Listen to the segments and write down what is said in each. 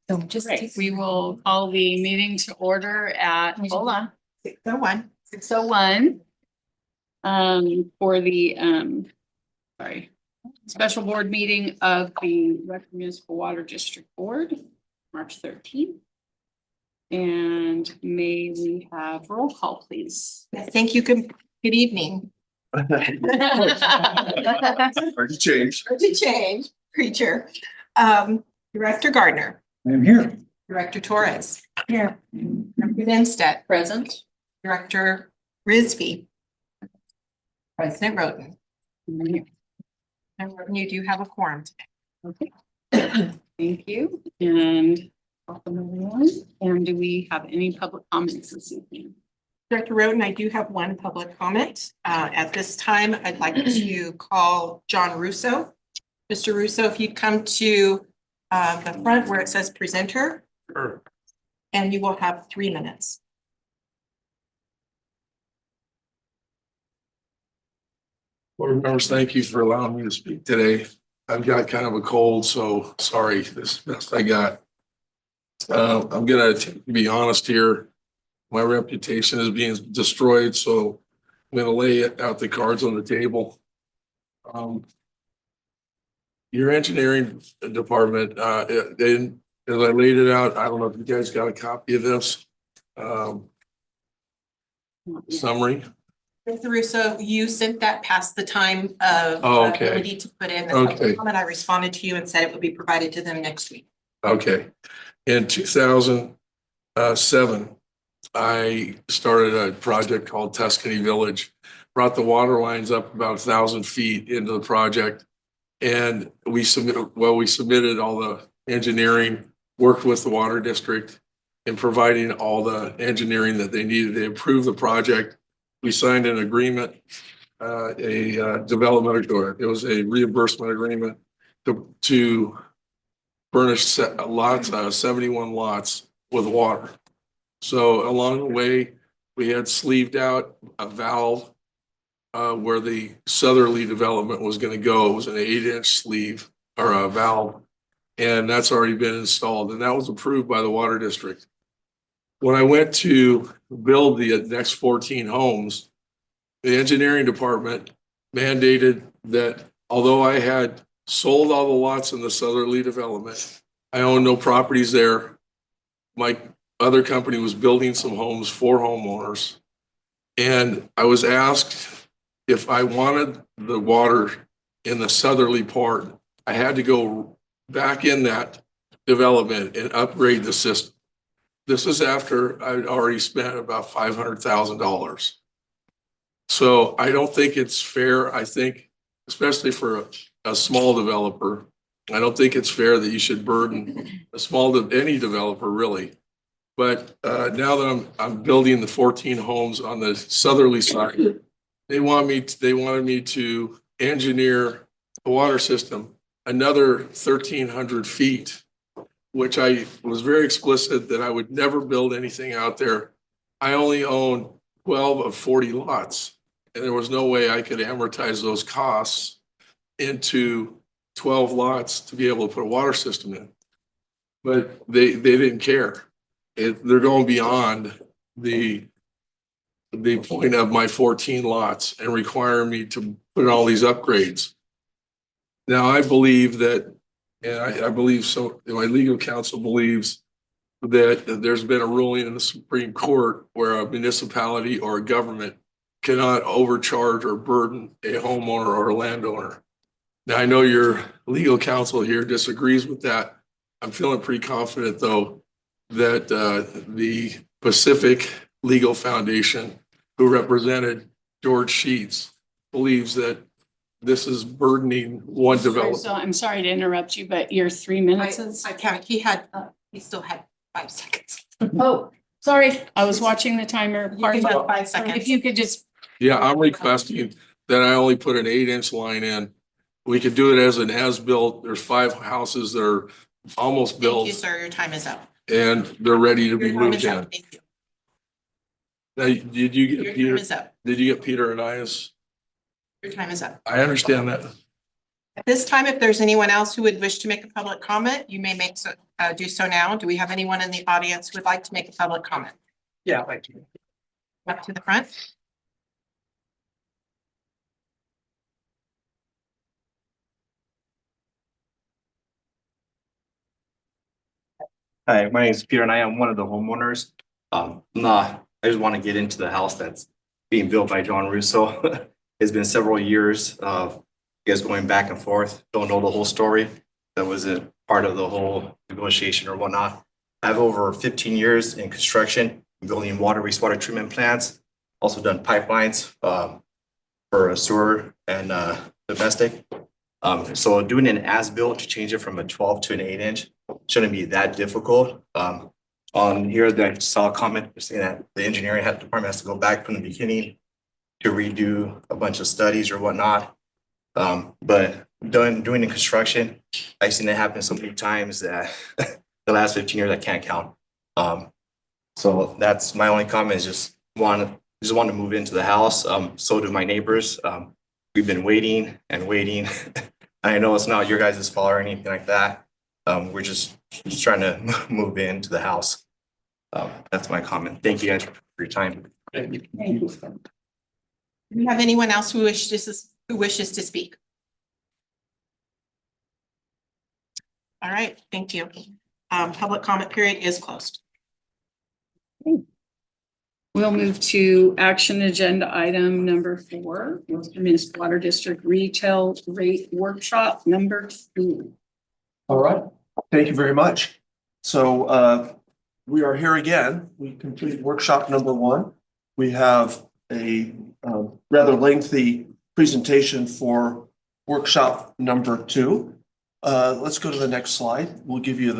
So just Right, we will call the meeting to order at, hold on, 6:01. 6:01. For the, sorry, special board meeting of the Rec Municipal Water District Board, March 13th. And may we have roll call, please? Thank you. Good evening. Hard to change. Hard to change, creature. Director Gardner, I'm here. Director Torres. Here. Director Instead, Present. Director Risby. President Roden. And Roden, you do have a quorum. Okay. Thank you, and welcome everyone. And do we have any public comments this evening? Director Roden, I do have one public comment. At this time, I'd like to call John Russo. Mr. Russo, if you'd come to the front where it says presenter, Sure. and you will have 3 minutes. Board members, thank you for allowing me to speak today. I've got kind of a cold, so sorry, this is the best I got. I'm gonna be honest here. My reputation is being destroyed, so I'm gonna lay out the cards on the table. Your engineering department, then, as I laid it out, I don't know if you guys got a copy of this. Summary. Mr. Russo, you sent that past the time of Oh, okay. ability to put in the Okay. public comment. I responded to you and said it would be provided to them next week. Okay. In 2007, I started a project called Tuscany Village, brought the water lines up about 1,000 feet into the project. And we submitted all the engineering, worked with the water district in providing all the engineering that they needed. They approved the project. We signed an agreement, a development agreement. It was a reimbursement agreement to furnish lots, 71 lots with water. So along the way, we had sleeved out a valve where the southerly development was going to go. It was an 8-inch sleeve or a valve, and that's already been installed, and that was approved by the water district. When I went to build the next 14 homes, the engineering department mandated that although I had sold all the lots in the southerly development, I own no properties there. My other company was building some homes for homeowners. And I was asked if I wanted the water in the southerly part, I had to go back in that development and upgrade the system. This is after I'd already spent about $500,000. So I don't think it's fair. I think, especially for a small developer, I don't think it's fair that you should burden any developer really. But now that I'm building the 14 homes on the southerly side, they wanted me to engineer a water system another 1,300 feet, which I was very explicit that I would never build anything out there. I only own 12 of 40 lots, and there was no way I could amortize those costs into 12 lots to be able to put a water system in. But they didn't care. They're going beyond the point of my 14 lots and requiring me to put in all these upgrades. Now, I believe that, and I believe so, my legal counsel believes that there's been a ruling in the Supreme Court where a municipality or a government cannot overcharge or burden a homeowner or a landowner. Now, I know your legal counsel here disagrees with that. I'm feeling pretty confident, though, that the Pacific Legal Foundation, who represented George Sheets, believes that this is burdening one developer. So I'm sorry to interrupt you, but your 3 minutes is. I count, he still had 5 seconds. Oh, sorry, I was watching the timer. You can Pardon. have 5 seconds. If you could just, Yeah, I'm requesting that I only put an 8-inch line in. We could do it as an as-built. There's 5 houses that are almost Thank you, built sir. Your time is up. and they're ready to be Your time moved is in. up. Thank you. Now, did you Your get time Peter? is up. Did you get Peter and I's? Your time is up. I understand that. At this time, if there's anyone else who would wish to make a public comment, you may do so now. Do we have anyone in the audience who would like to make a public comment? Yeah, I'd like to. Up to the front. Hi, my name is Peter and I am one of the homeowners. I just want to get into the house that's being built by John Russo. It's been several years of you guys going back and forth. Don't know the whole story. That wasn't part of the whole negotiation or whatnot. I have over 15 years in construction, building water, wastewater treatment plants. Also done pipelines for a sewer and domestic. So doing an as-built to change it from a 12 to an 8-inch shouldn't be that difficult. On here, I saw a comment saying that the engineering department has to go back from the beginning to redo a bunch of studies or whatnot. But doing the construction, I've seen it happen so many times that the last 15 years I can't count. So that's my only comment is just want to move into the house. So do my neighbors. We've been waiting and waiting. I know it's not your guys' fault or anything like that. We're just trying to move into the house. That's my comment. Thank you guys for your time. Thank you. Do we have anyone else who wishes to speak? All right, thank you. Public comment period is closed. We'll move to action agenda item number 4, Worcester Municipal Water District Retail Rate Workshop number 2. All right, thank you very much. So we are here again. We completed workshop number 1. We have a rather lengthy presentation for workshop number 2. Let's go to the next slide. We'll give you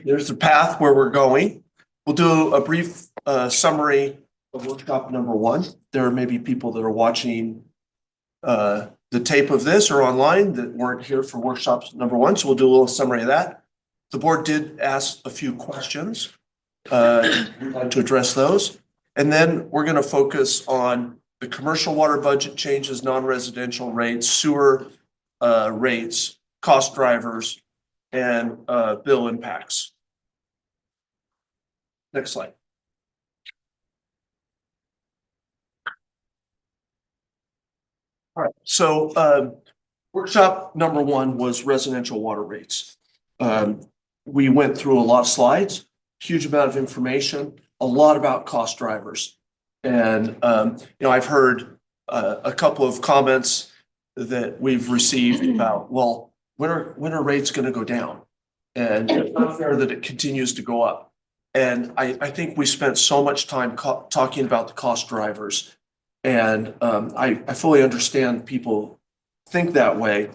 there's the path where we're going. We'll do a brief summary of workshop number 1. There may be people that are watching the tape of this or online that weren't here for workshops number 1. So we'll do a little summary of that. The board did ask a few questions. We'd like to address those. And then we're going to focus on the commercial water budget changes, non-residential rates, sewer rates, cost drivers, and bill impacts. Next slide. All right, so workshop number 1 was residential water rates. We went through a lot of slides, huge amount of information, a lot about cost drivers. And I've heard a couple of comments that we've received about, well, when are rates going to go down? And it's not fair that it continues to go up. And I think we spent so much time talking about the cost drivers. And I fully understand people think that way,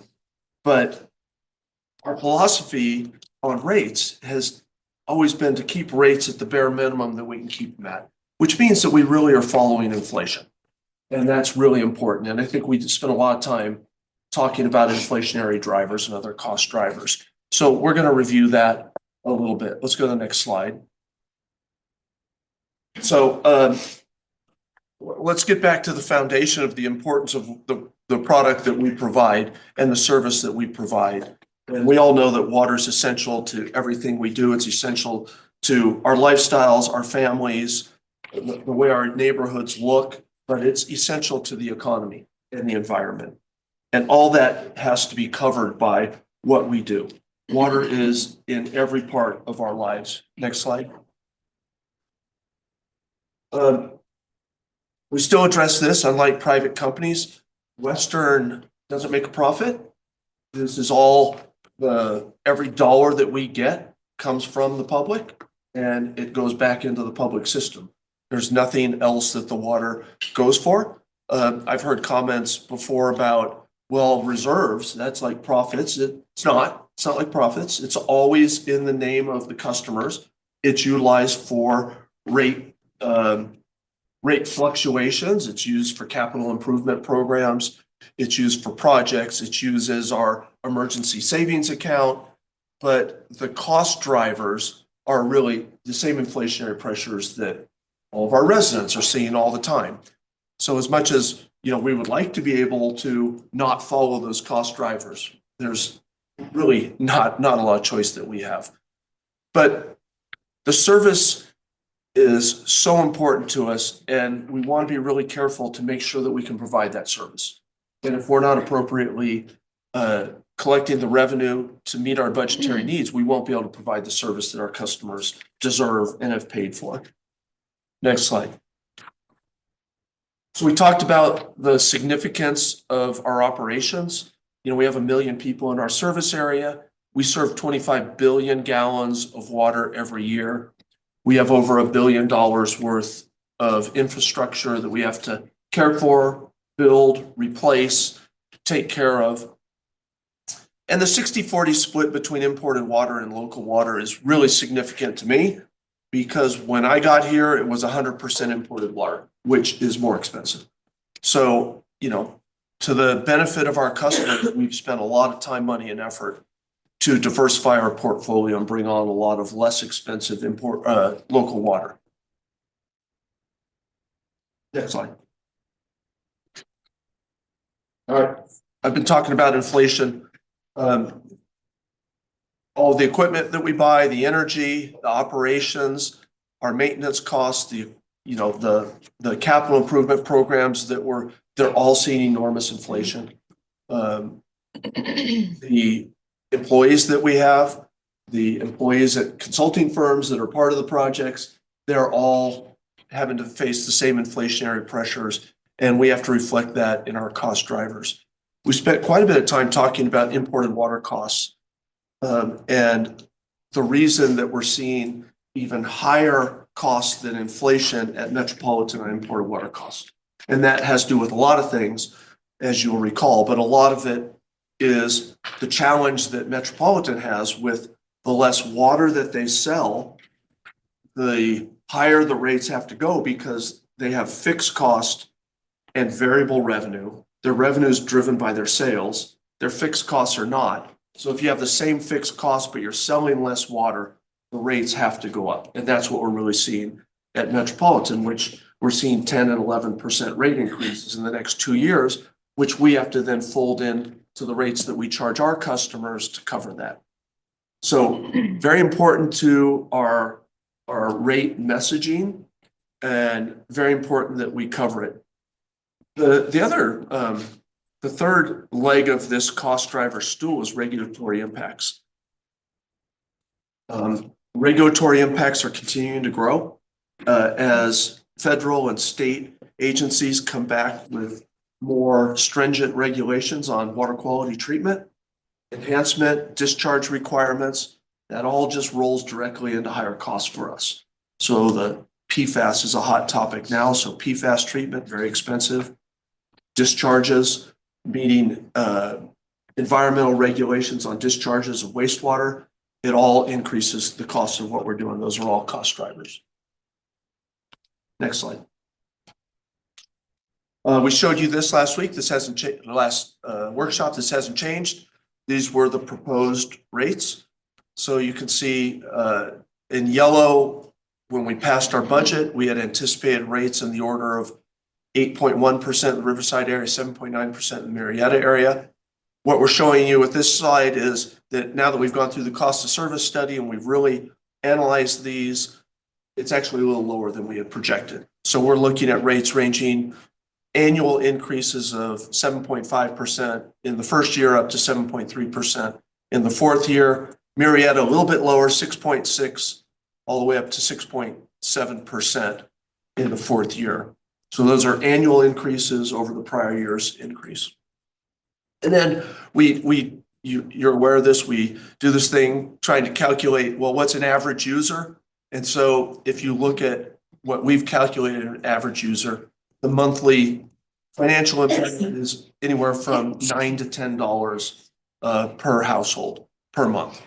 but our philosophy on rates has always been to keep rates at the bare minimum that we can keep them at, which means that we really are following inflation. And that's really important. And I think we spent a lot of time talking about inflationary drivers and other cost drivers. So we're going to review that a little bit. Let's go to the next slide. So let's get back to the foundation of the importance of the product that we provide and the service that we provide. And we all know that water is essential to everything we do. It's essential to our lifestyles, our families, the way our neighborhoods look, but it's essential to the economy and the environment. And all that has to be covered by what we do. Water is in every part of our lives. Next slide. We still address this, unlike private companies. Western doesn't make a profit. This is all every dollar that we get comes from the public and it goes back into the public system. There's nothing else that the water goes for. I've heard comments before about, well, reserves, that's like profits. It's not like profits. It's always in the name of the customers. It's utilized for rate fluctuations. It's used for capital improvement programs. It's used for projects. It's used as our emergency savings account. But the cost drivers are really the same inflationary pressures that all of our residents are seeing all the time. So as much as we would like to be able to not follow those cost drivers. There's really not a lot of choice that we have. But the service is so important to us, and we want to be really careful to make sure that we can provide that service. And if we're not appropriately collecting the revenue to meet our budgetary needs, we won't be able to provide the service that our customers deserve and have paid for. Next slide. So we talked about the significance of our operations. We have 1 million people in our service area. We serve 25 billion gallons of water every year. We have over $1 billion worth of infrastructure that we have to care for, build, replace, take care of. And the 60-40 split between imported water and local water is really significant to me, because when I got here, it was 100% imported water, which is more expensive. So, to the benefit of our customers, we've spent a lot of time, money, and effort to diversify our portfolio and bring on a lot of less expensive local water. Next slide. All right, I've been talking about inflation. All the equipment that we buy, the energy, the operations, our maintenance costs, the capital improvement programs they're all seeing enormous inflation. The employees that we have, the employees at consulting firms that are part of the projects, they're all having to face the same inflationary pressures, and we have to reflect that in our cost drivers. We spent quite a bit of time talking about imported water costs, and the reason that we're seeing even higher costs than inflation at Metropolitan on imported water costs. And that has to do with a lot of things, as you'll recall, but a lot of it is the challenge that Metropolitan has with the less water that they sell, the higher the rates have to go, because they have fixed cost and variable revenue. Their revenue is driven by their sales. Their fixed costs are not. So if you have the same fixed cost, but you're selling less water, the rates have to go up. And that's what we're really seeing at Metropolitan, which we're seeing 10 and 11% rate increases in the next 2 years, which we have to then fold in to the rates that we charge our customers to cover that. So very important to our rate messaging, and very important that we cover it. The third leg of this cost driver stool is regulatory impacts. Regulatory impacts are continuing to grow as federal and state agencies come back with more stringent regulations on water quality treatment, enhancement, discharge requirements. That all just rolls directly into higher costs for us. So the PFAS is a hot topic now. So PFAS treatment, very expensive. Discharges, meeting environmental regulations on discharges of wastewater, it all increases the cost of what we're doing. Those are all cost drivers. Next slide. We showed you this last week. This hasn't changed. The last workshop, this hasn't changed. These were the proposed rates. So you can see in yellow, when we passed our budget, we had anticipated rates in the order of 8.1% in the Riverside area, 7.9% in the Marietta area. What we're showing you with this slide is that now that we've gone through the cost of service study and we've really analyzed these, it's actually a little lower than we had projected. So we're looking at rates ranging annual increases of 7.5% in the first year, up to 7.3% in the fourth year. Marietta a little bit lower, 6.6, all the way up to 6.7% in the fourth year. So those are annual increases over the prior year's increase. And then you're aware of this, we do this thing trying to calculate, well, what's an average user? And so if you look at what we've calculated an average user, the monthly financial impact is anywhere from $9 to $10 per household per month.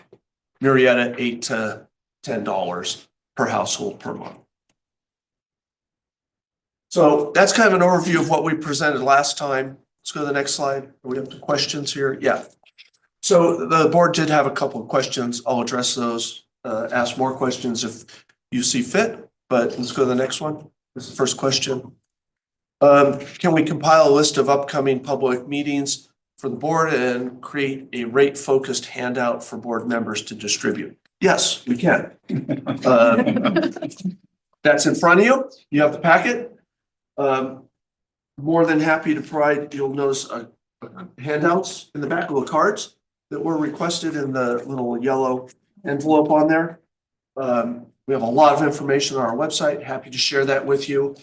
Marietta, $8 to $10 per household per month. So that's kind of an overview of what we presented last time. Let's go to the next slide. Do we have questions here? Yeah. So the board did have a couple of questions. I'll address those, ask more questions if you see fit, but let's go to the next one. This is the first question. Can we compile a list of upcoming public meetings for the board and create a rate-focused handout for board members to distribute? Yes, we can. That's in front of you. You have the packet. More than happy to provide, you'll notice handouts in the back of the cards that were requested in the little yellow envelope on there. We have a lot of information on our website. Happy to share that with you.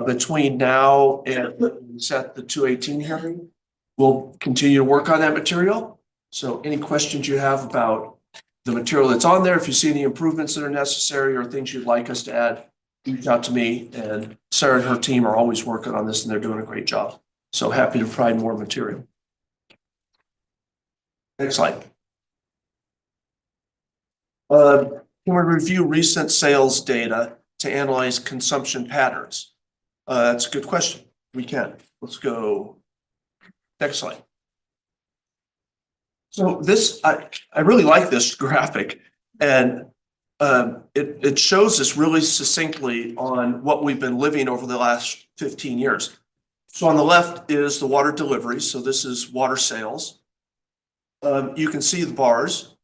Between now and set the 218 hearing, we'll continue to work on that material. So any questions you have about the material that's on there, if you see any improvements that are necessary or things you'd like us to add, reach out to me, and Sarah and her team are always working on this and they're doing a great job. So happy to provide more material. Next slide. Can we review recent sales data to analyze consumption patterns? That's a good question. We can. Let's go. Next slide. So this, I really like this graphic, and it shows us really succinctly on what we've been living over the last 15 years. So on the left is the water delivery. So this is water sales. You can see the bars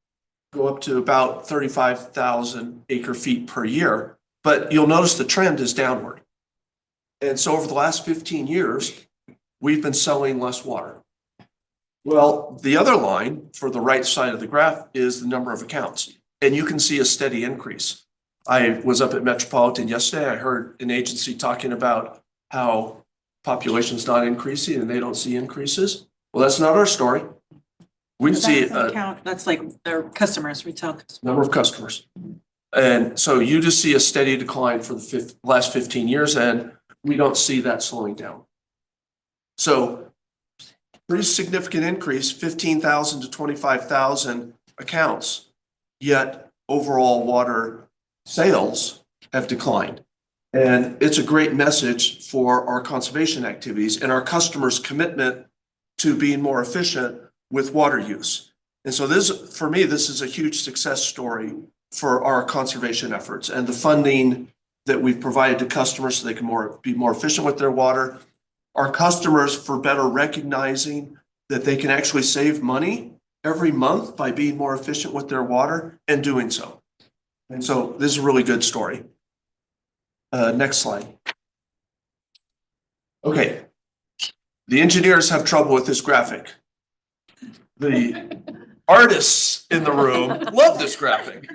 go up to about 35,000 acre feet per year, but you'll notice the trend is downward. And so over the last 15 years, we've been selling less water. Well, the other line for the right side of the graph is the number of accounts, and you can see a steady increase. I was up at Metropolitan yesterday. I heard an agency talking about how population's not increasing and they don't see increases. Well, that's not our story. We see That's like their customers, retail customers. number of customers. And so you just see a steady decline for the last 15 years, and we don't see that slowing down. So pretty significant increase, 15,000 to 25,000 accounts, yet overall water sales have declined. And it's a great message for our conservation activities and our customers' commitment to being more efficient with water use. And so this, for me, this is a huge success story for our conservation efforts and the funding that we've provided to customers so they can be more efficient with their water. Our customers for better recognizing that they can actually save money every month by being more efficient with their water and doing so. And so this is a really good story. Next slide. Okay. The engineers have trouble with this graphic. The artists in the room love this graphic.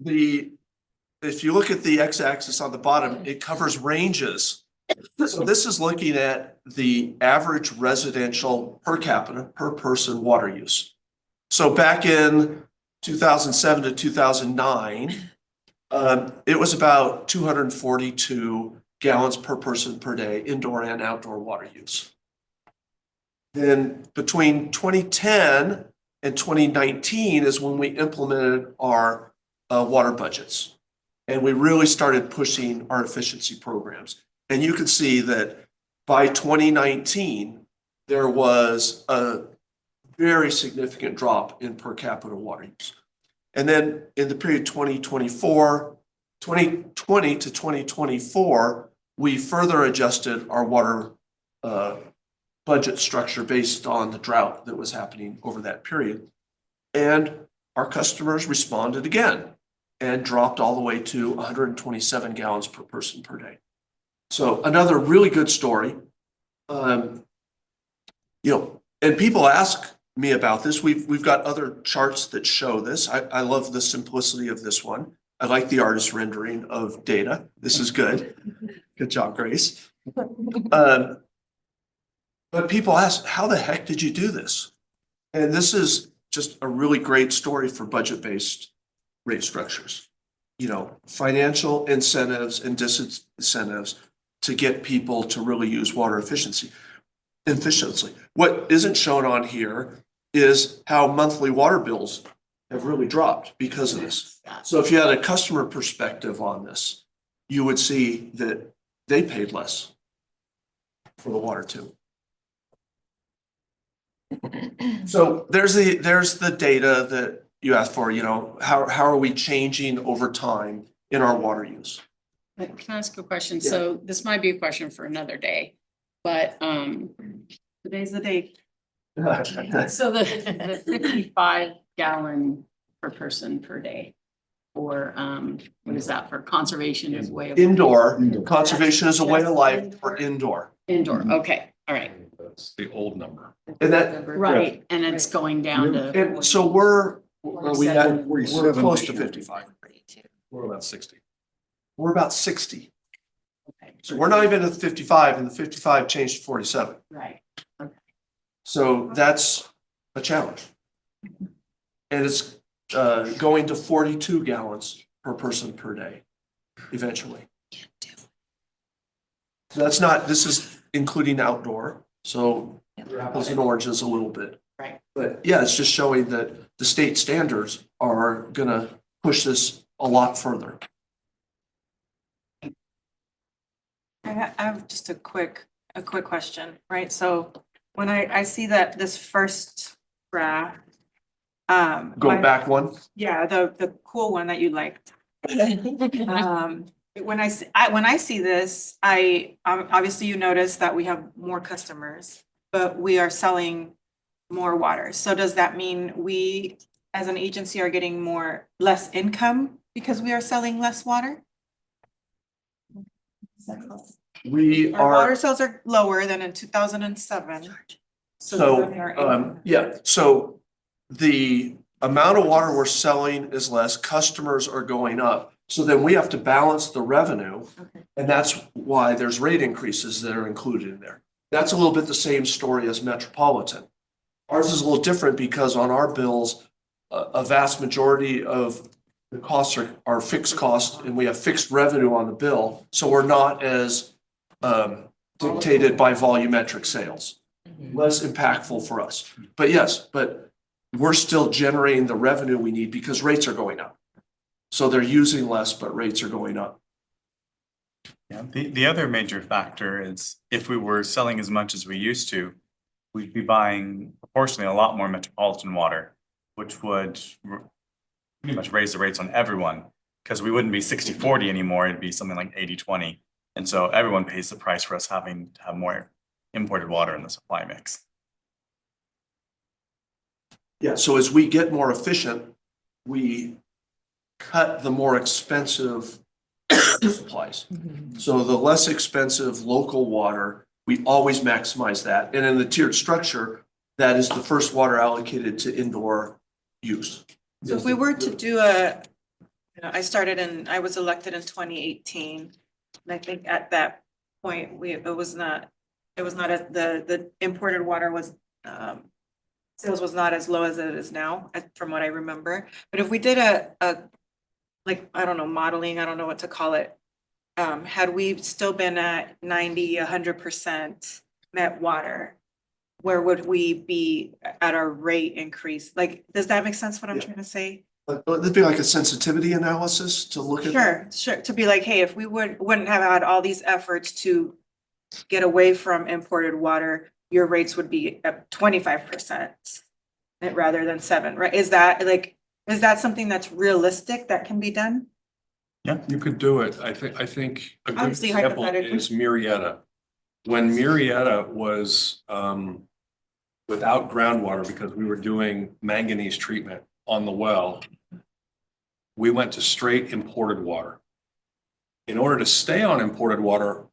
If you look at the x-axis on the bottom, it covers ranges. So this is looking at the average residential per capita, per person water use. So back in 2007 to 2009, it was about 242 gallons per person per day, indoor and outdoor water use. Then between 2010 and 2019 is when we implemented our water budgets. And we really started pushing our efficiency programs. And you can see that by 2019, there was a very significant drop in per capita water use. And then in the period 2020 to 2024, we further adjusted our water budget structure based on the drought that was happening over that period. And our customers responded again and dropped all the way to 127 gallons per person per day. So another really good story. And people ask me about this. We've got other charts that show this. I love the simplicity of this one. I like the artist rendering of data. This is good. Good job, Grace. But people ask, how the heck did you do this? And this is just a really great story for budget-based rate structures. Financial incentives and disincentives to get people to really use water efficiently. What isn't shown on here is how monthly water bills have really dropped because of this. So if you had a customer perspective on this, you would see that they paid less for the water too. So there's the data that you asked for, how are we changing over time in our water use? Can I ask a question? Yeah. So this might be a question for another day, but Today's the day. so the 55 gallon per person per day. Or what is that for conservation is way of Indoor, conservation is a way of life for indoor. indoor, okay, all right. That's the old number. And that, Right, and it's going down to. and so we're Forty-seven. we're close to 55. We're about 60. We're about 60. Okay, So we're not even at 55 and the 55 changed to 47. right, So that's a challenge. And it's going to 42 gallons per person per day eventually. So that's not, this is including outdoor, so apples and oranges a little bit. right. But yeah, it's just showing that the state standards are gonna push this a lot further. I have just a quick question, right? So when I see that this first graph. Go back one. Yeah, the cool one that you liked. When I see this, obviously you notice that we have more customers, but we are selling more water. So does that mean we, as an agency, are getting less income because we are selling less water? We Our water are, sales are lower than in 2007. so, yeah, so the amount of water we're selling is less, customers are going up. So then we have to balance the revenue. Okay. And that's why there's rate increases that are included in there. That's a little bit the same story as Metropolitan. Ours is a little different because on our bills, a vast majority of the costs are fixed costs and we have fixed revenue on the bill. So we're not as dictated by volumetric sales. Less impactful for us. But yes, we're still generating the revenue we need because rates are going up. So they're using less, but rates are going up. Yeah, the other major factor is if we were selling as much as we used to, we'd be buying proportionally a lot more Metropolitan water, which would pretty much raise the rates on everyone, because we wouldn't be 60-40 anymore, it'd be something like 80-20. And so everyone pays the price for us having to have more imported water in the supply mix. Yeah, so as we get more efficient, we cut the more expensive supplies. So the less expensive local water, we always maximize that. And in the tiered structure, that is the first water allocated to indoor use. So if we were to do I was elected in 2018. And I think at that point, it was not the imported water was, sales was not as low as it is now, from what I remember. But if we did like, I don't know, modeling, I don't know what to call it. Had we still been at 90-100% net water, where would we be at our rate increase? Like, does that make sense what I'm Yeah. trying to say? It'd be like a sensitivity analysis to look at. Sure, to be like, hey, if we wouldn't have had all these efforts to get away from imported water, your rates would be at 25% rather than 7%, right? Is that something that's realistic that can be done? You could do it. I think a good Obviously, example hypothetically. is Murrieta. When Murrieta was without groundwater because we were doing manganese treatment on the well, we went to straight imported water. In order to stay on imported water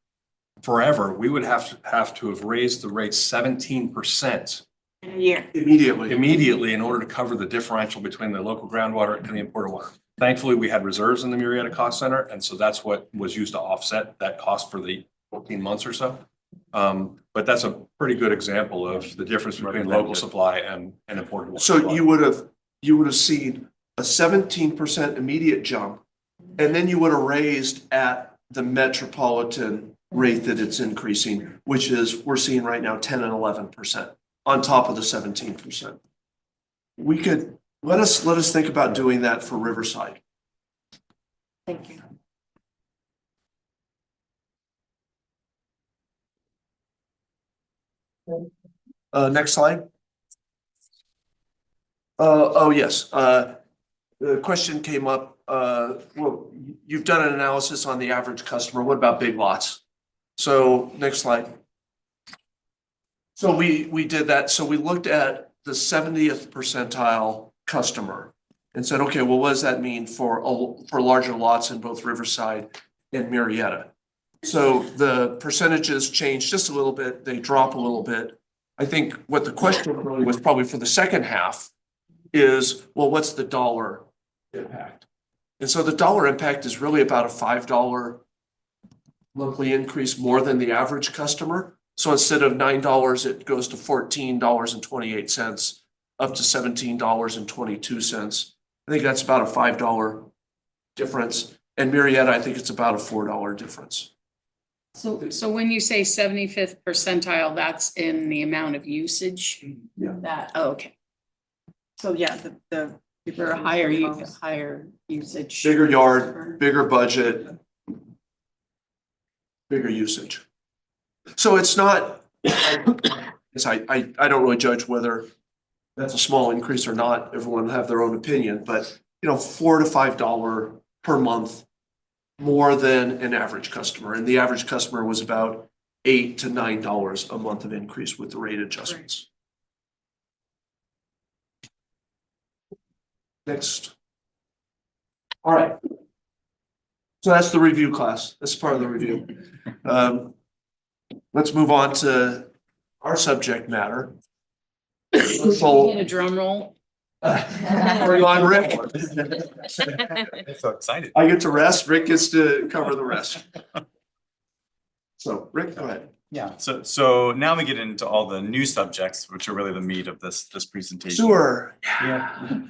forever, we would have to have raised the rate 17% In a year. Immediately. in order to cover the differential between the local groundwater and the imported water. Thankfully, we had reserves in the Murrieta Cost Center, and so that's what was used to offset that cost for the 14 months or so. But that's a pretty good example of the difference between local supply and imported water. So supply. you would have seen a 17% immediate jump, and then you would have raised at the Metropolitan rate that it's increasing, which is, we're seeing right now 10 and 11% on top of the 17%. We could, let us think about doing that for Riverside. Thank you. Next slide. Oh, yes. The question came up well, you've done an analysis on the average customer. What about big lots? So next slide. So we did that. So we looked at the 70th percentile customer and said, okay, well, what does that mean for larger lots in both Riverside and Marietta? So the percentages change just a little bit. They drop a little bit. I think what the question really was probably for the second half is, well, what's the dollar impact? And so the dollar impact is really about a $5 monthly increase more than the average customer. So instead of $9, it goes to $14.28, up to $17.22. I think that's about a $5 difference. And Marietta, I think it's about a $4 difference. So when you say 75th percentile, that's in the amount of usage? Yeah. Okay. So yeah, the. For a higher usage. Bigger yard, bigger budget, bigger usage. So it's not, I don't really judge whether that's a small increase or not. Everyone will have their own opinion, but $4 to $5 per month more than an average customer. And the average customer was about $8 to $9 a month of increase with the rate adjustments. Next. All right. So that's the review class. That's part of the review. Let's move on to our subject matter. Get a drum roll. Are you on, Rick? I'm so excited. I get to rest. Rick gets to cover the rest. So Rick, go ahead. Yeah, so now we get into all the new subjects, which are really the meat of this presentation. Sewer. Yeah.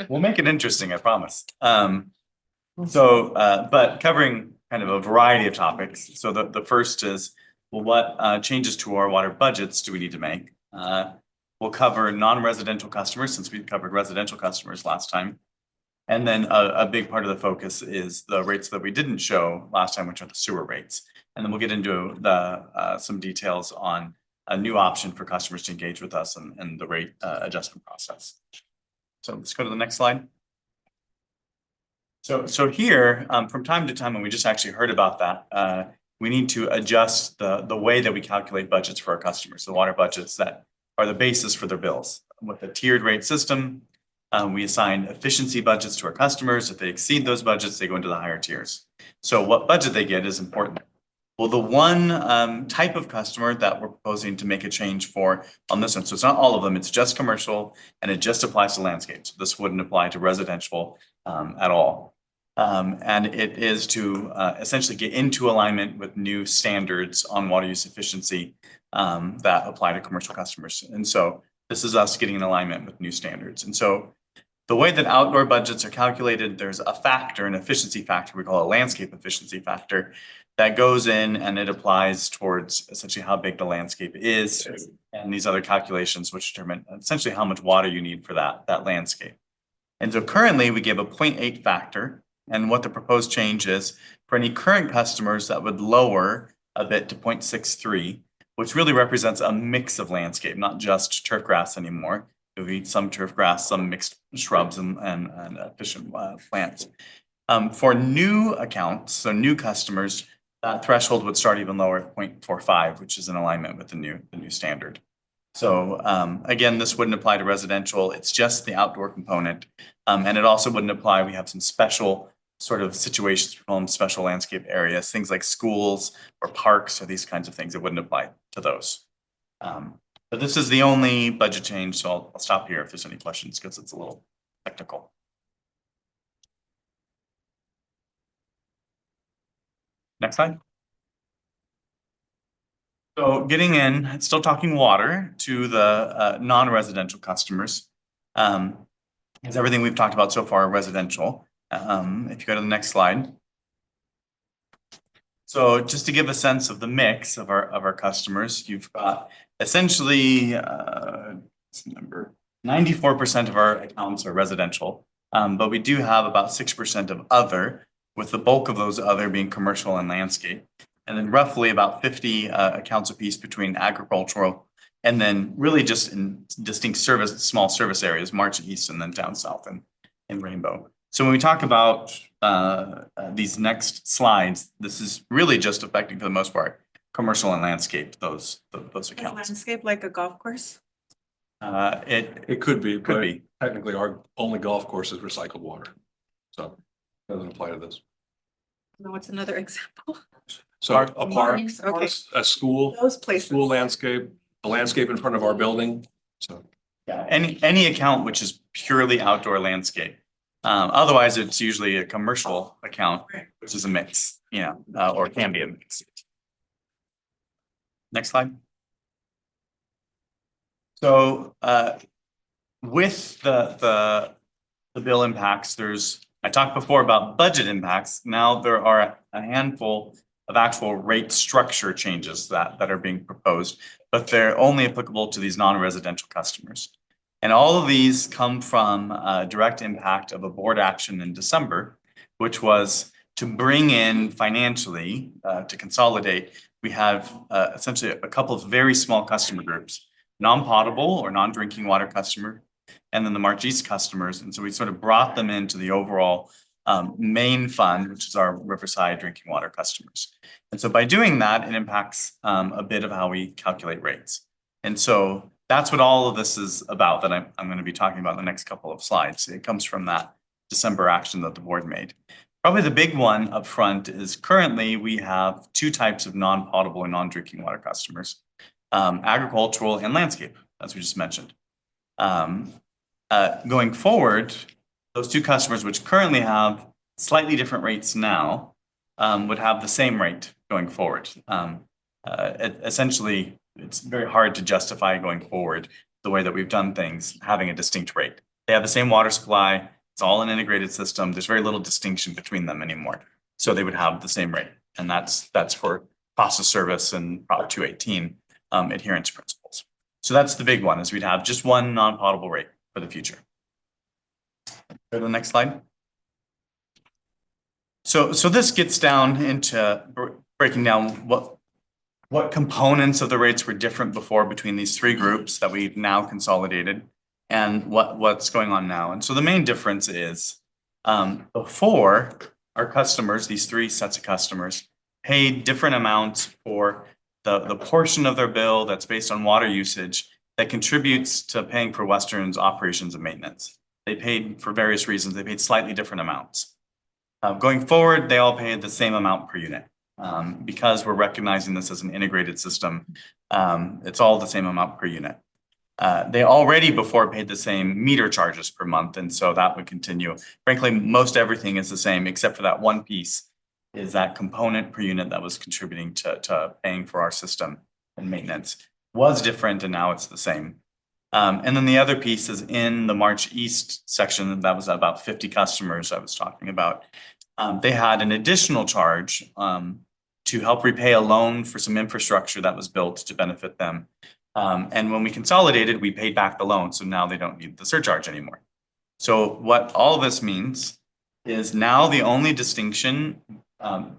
We'll make it interesting, I promise. But covering kind of a variety of topics. So the first is, well, what changes to our water budgets do we need to make? We'll cover non-residential customers, since we covered residential customers last time. And then a big part of the focus is the rates that we didn't show last time, which are the sewer rates. And then we'll get into some details on a new option for customers to engage with us and the rate adjustment process. So let's go to the next slide. So here, from time to time, when we just actually heard about that, we need to adjust the way that we calculate budgets for our customers, the water budgets that are the basis for their bills. With a tiered rate system, we assign efficiency budgets to our customers. If they exceed those budgets, they go into the higher tiers. So what budget they get is important. Well, the one type of customer that we're proposing to make a change for on this one, so it's not all of them, it's just commercial and it just applies to landscape. So this wouldn't apply to residential at all. And it is to essentially get into alignment with new standards on water use efficiency that apply to commercial customers. And so this is us getting in alignment with new standards. And so the way that outdoor budgets are calculated, there's a factor, an efficiency factor, we call a landscape efficiency factor, that goes in and it applies towards essentially how big the landscape is and these other calculations which determine essentially how much water you need for that landscape. And so currently we give a 0.8 factor, and what the proposed change is for any current customers that would lower a bit to 0.63, which really represents a mix of landscape, not just turf grass anymore. It would be some turf grass, some mixed shrubs and efficient plants. For new accounts, so new customers, that threshold would start even lower at 0.45, which is in alignment with the new standard. So again, this wouldn't apply to residential. It's just the outdoor component. And it also wouldn't apply. We have some special sort of situations, we call them special landscape areas, things like schools or parks or these kinds of things. It wouldn't apply to those. But this is the only budget change. So I'll stop here if there's any questions because it's a little technical. Next slide. So getting in, still talking water to the non-residential customers. Is everything we've talked about so far residential? If you go to the next slide. So just to give a sense of the mix of our customers, you've got essentially 94% of our accounts are residential, but we do have about 6% of other, with the bulk of those other being commercial and landscape. And then roughly about 50 accounts apiece between agricultural and then really just in distinct small service areas, March East and then down south in Rainbow. So when we talk about these next slides, this is really just affecting, for the most part, commercial and landscape, those Is accounts. landscape like a golf course? It Could be, could but be. technically our only golf course is recycled water. So doesn't apply to this. No, what's another example? So a park, Parks, okay. a school, Those places. school landscape, a landscape in front of our building. So Yeah, any account which is purely outdoor landscape. Otherwise, it's usually a commercial account, Right. which is a mix, or can be a mix. Next slide. So with the bill impacts, I talked before about budget impacts. Now there are a handful of actual rate structure changes that are being proposed, but they're only applicable to these non-residential customers. And all of these come from a direct impact of a board action in December, which was to bring in financially, to consolidate. We have essentially a couple of very small customer groups, non-potable or non-drinking water customer, and then the March East customers. And so we sort of brought them into the overall main fund, which is our Riverside drinking water customers. And so by doing that, it impacts a bit of how we calculate rates. And so that's what all of this is about that I'm going to be talking about in the next couple of slides. It comes from that December action that the board made. Probably the big one up front is currently we have two types of non-potable or non-drinking water customers, agricultural and landscape, as we just mentioned. Going forward, those two customers, which currently have slightly different rates now, would have the same rate going forward. Essentially, it's very hard to justify going forward the way that we've done things, having a distinct rate. They have the same water supply. It's all an integrated system. There's very little distinction between them anymore. So they would have the same rate. And that's for cost of service and Prop 218 adherence principles. So that's the big one, is we'd have just one non-potable rate for the future. Go to the next slide. So this gets down into breaking down what components of the rates were different before between these three groups that we've now consolidated, and what's going on now. And so the main difference is before, our customers, these three sets of customers, paid different amounts for the portion of their bill that's based on water usage that contributes to paying for Western's operations and maintenance. They paid, for various reasons, they paid slightly different amounts. Going forward, they all paid the same amount per unit. Because we're recognizing this as an integrated system, it's all the same amount per unit. They already before paid the same meter charges per month, and so that would continue. Frankly, most everything is the same except for that one piece, is that component per unit that was contributing to paying for our system and maintenance was different, and now it's the same. And then the other piece is in the March East section, that was about 50 customers I was talking about. They had an additional charge to help repay a loan for some infrastructure that was built to benefit them. And when we consolidated, we paid back the loan, so now they don't need the surcharge anymore. So what all this means is now the only distinction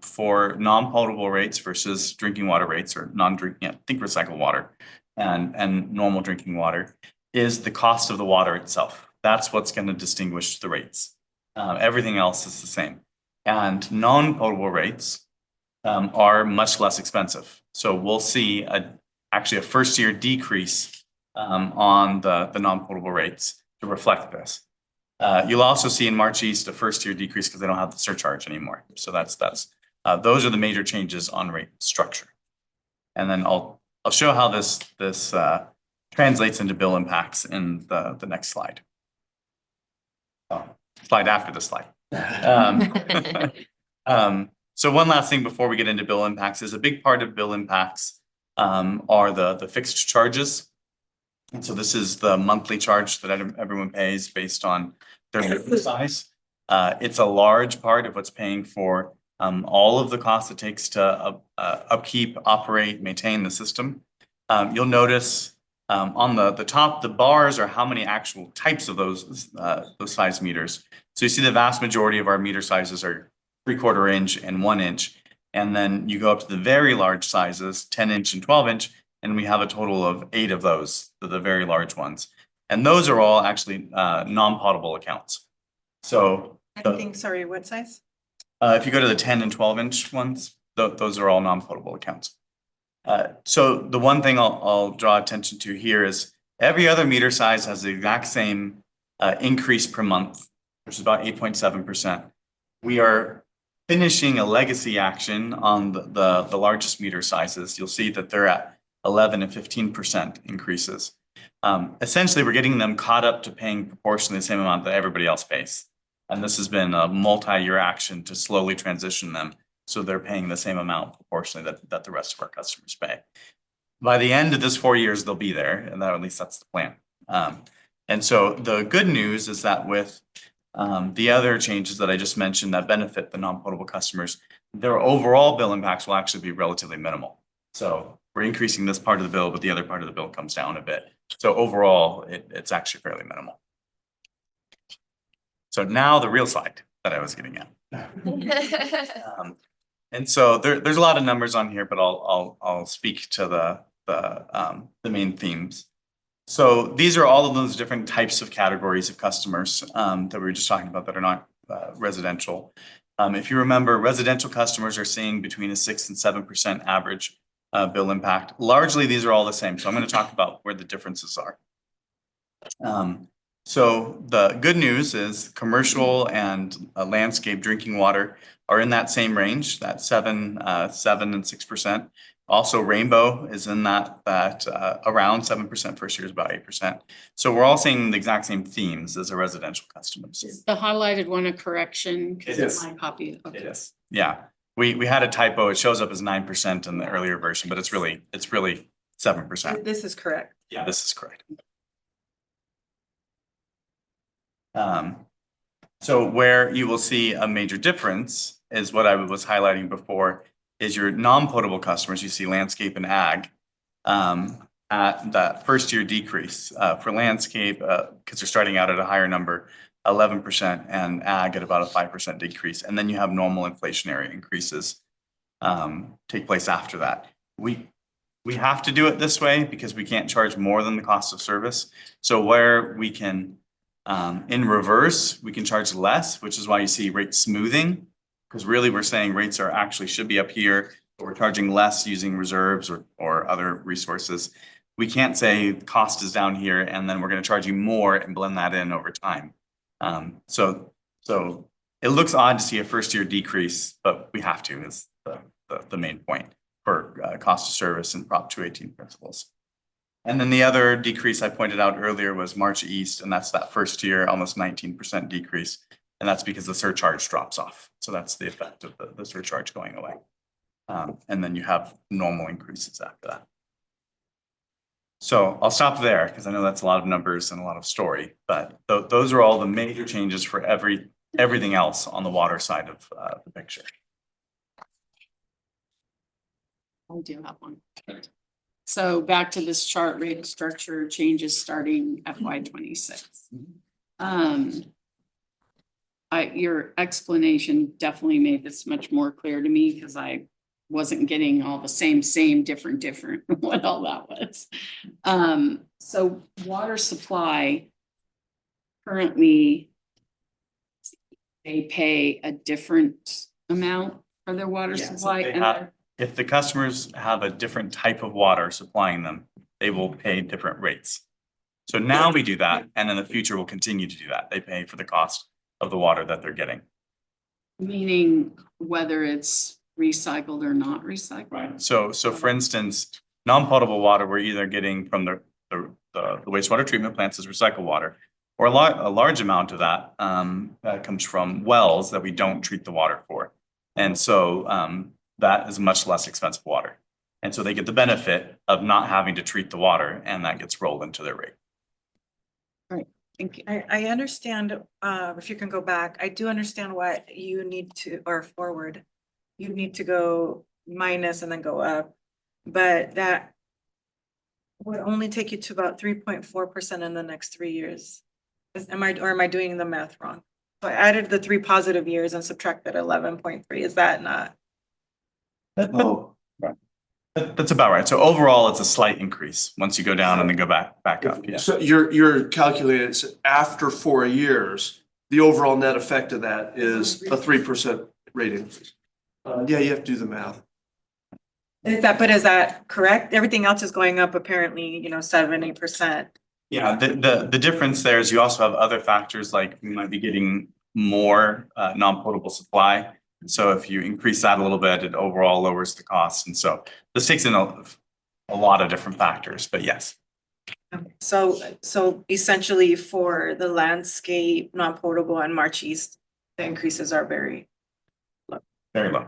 for non-potable rates versus drinking water rates, or non-drinking, think recycled water and normal drinking water, is the cost of the water itself. That's what's going to distinguish the rates. Everything else is the same. And non-potable rates are much less expensive. So we'll see actually a first year decrease on the non-potable rates to reflect this. You'll also see in March East a first year decrease because they don't have the surcharge anymore. So those are the major changes on rate structure. And then I'll show how this translates into bill impacts in the next slide. Slide after the slide. So one last thing before we get into bill impacts is a big part of bill impacts are the fixed charges. And so this is the monthly charge that everyone pays based on their business size. It's a large part of what's paying for all of the costs it takes to upkeep, operate, maintain the system. You'll notice on the top, the bars are how many actual types of those size meters. So you see the vast majority of our meter sizes are 3/4 inch and 1 inch. And then you go up to the very large sizes, 10 inch and 12 inch, and we have a total of 8 of those, the very large ones. And those are all actually non-potable accounts. So Anything, sorry, what size? If you go to the 10 and 12-inch ones, those are all non-potable accounts. So the one thing I'll draw attention to here is every other meter size has the exact same increase per month, which is about 8.7%. We are finishing a legacy action on the largest meter sizes. You'll see that they're at 11 and 15% increases. Essentially, we're getting them caught up to paying proportionally the same amount that everybody else pays. And this has been a multi-year action to slowly transition them so they're paying the same amount proportionally that the rest of our customers pay. By the end of this 4 years, they'll be there, and that, at least that's the plan. And so the good news is that with the other changes that I just mentioned that benefit the non-potable customers, their overall bill impacts will actually be relatively minimal. So we're increasing this part of the bill, but the other part of the bill comes down a bit. So overall, it's actually fairly minimal. So now the real side that I was getting at. And so there's a lot of numbers on here, but I'll speak to the main themes. So these are all of those different types of categories of customers that we were just talking about that are not residential. If you remember, residential customers are seeing between a 6 and 7% average bill impact. Largely, these are all the same. So I'm going to talk about where the differences are. So the good news is commercial and landscape drinking water are in that same range, that 7 and 6%. Also, Rainbow is in that around 7%. First year is about 8%. So we're all seeing the exact same themes as a residential customers. Is the highlighted one a correction? It is. My copy. Okay. It is. Yeah, we had a typo. It shows up as 9% in the earlier version, but it's really 7%. This is correct. Yeah, this is correct. So where you will see a major difference is what I was highlighting before, is your non-potable customers. You see landscape and ag at that first year decrease for landscape, because they're starting out at a higher number, 11%, and ag at about a 5% decrease. And then you have normal inflationary increases take place after that. We have to do it this way because we can't charge more than the cost of service. So where we can, in reverse, we can charge less, which is why you see rate smoothing, because really we're saying rates are actually should be up here, but we're charging less using reserves or other resources. We can't say cost is down here and then we're going to charge you more and blend that in over time. So it looks odd to see a first year decrease, but we have to, is the main point for cost of service and Prop 218 principles. And then the other decrease I pointed out earlier was March East, and that's that first year, almost 19% decrease. And that's because the surcharge drops off. So that's the effect of the surcharge going away. And then you have normal increases after that. So I'll stop there because I know that's a lot of numbers and a lot of story, but those are all the major changes for everything else on the water side of the picture. I do have one. So back to this chart, rate structure changes starting FY 26. Your explanation definitely made this much more clear to me because I wasn't getting all the same, different, what all that was. So water supply, currently, they pay a different amount for their water supply. If the customers have a different type of water supplying them, they will pay different rates. So now we do that, and in the future, we'll continue to do that. They pay for the cost of the water that they're getting. Meaning whether it's recycled or not recycled. Right. So for instance, non-potable water, we're either getting from the wastewater treatment plants as recycled water, or a large amount of that comes from wells that we don't treat the water for. And so that is much less expensive water. And so they get the benefit of not having to treat the water, and that gets rolled into their rate. Right. Thank you. I understand, if you can go back, I do understand what you need to, or forward, you need to go minus and then go up. But that would only take you to about 3.4% in the next 3 years. Am I doing the math wrong? So I added the 3 positive years and subtracted 11.3. Is that not? Oh, That's about right. So overall, it's a slight increase once you go down and then go back up. Yeah. so you're calculating it's after 4 years, the overall net effect of that is a 3% rate increase. Yeah, you have to do the math. But is that correct? Everything else is going up apparently, 7-8%. Yeah, the difference there is you also have other factors like we might be getting more non-potable supply. So if you increase that a little bit, it overall lowers the cost. And so this takes in a lot of different factors, but yes. So essentially for the landscape, non-potable and March East, the increases are very Very low.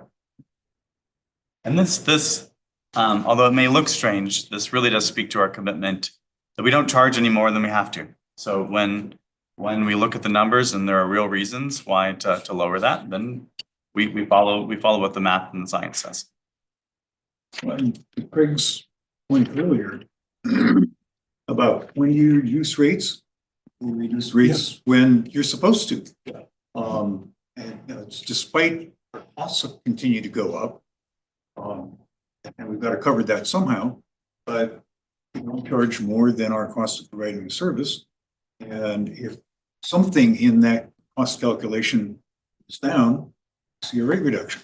And this, although it may look strange, this really does speak to our commitment that we don't charge any more than we have to. So when we look at the numbers and there are real reasons why to lower that, then we follow what the math and the science says. Well, to Craig's point earlier about when you reduce rates, you reduce rates when you're supposed to. And it's despite our costs continue to go up. And we've got to cover that somehow, but we don't charge more than our cost of providing the service. And if something in that cost calculation is down, see a rate reduction.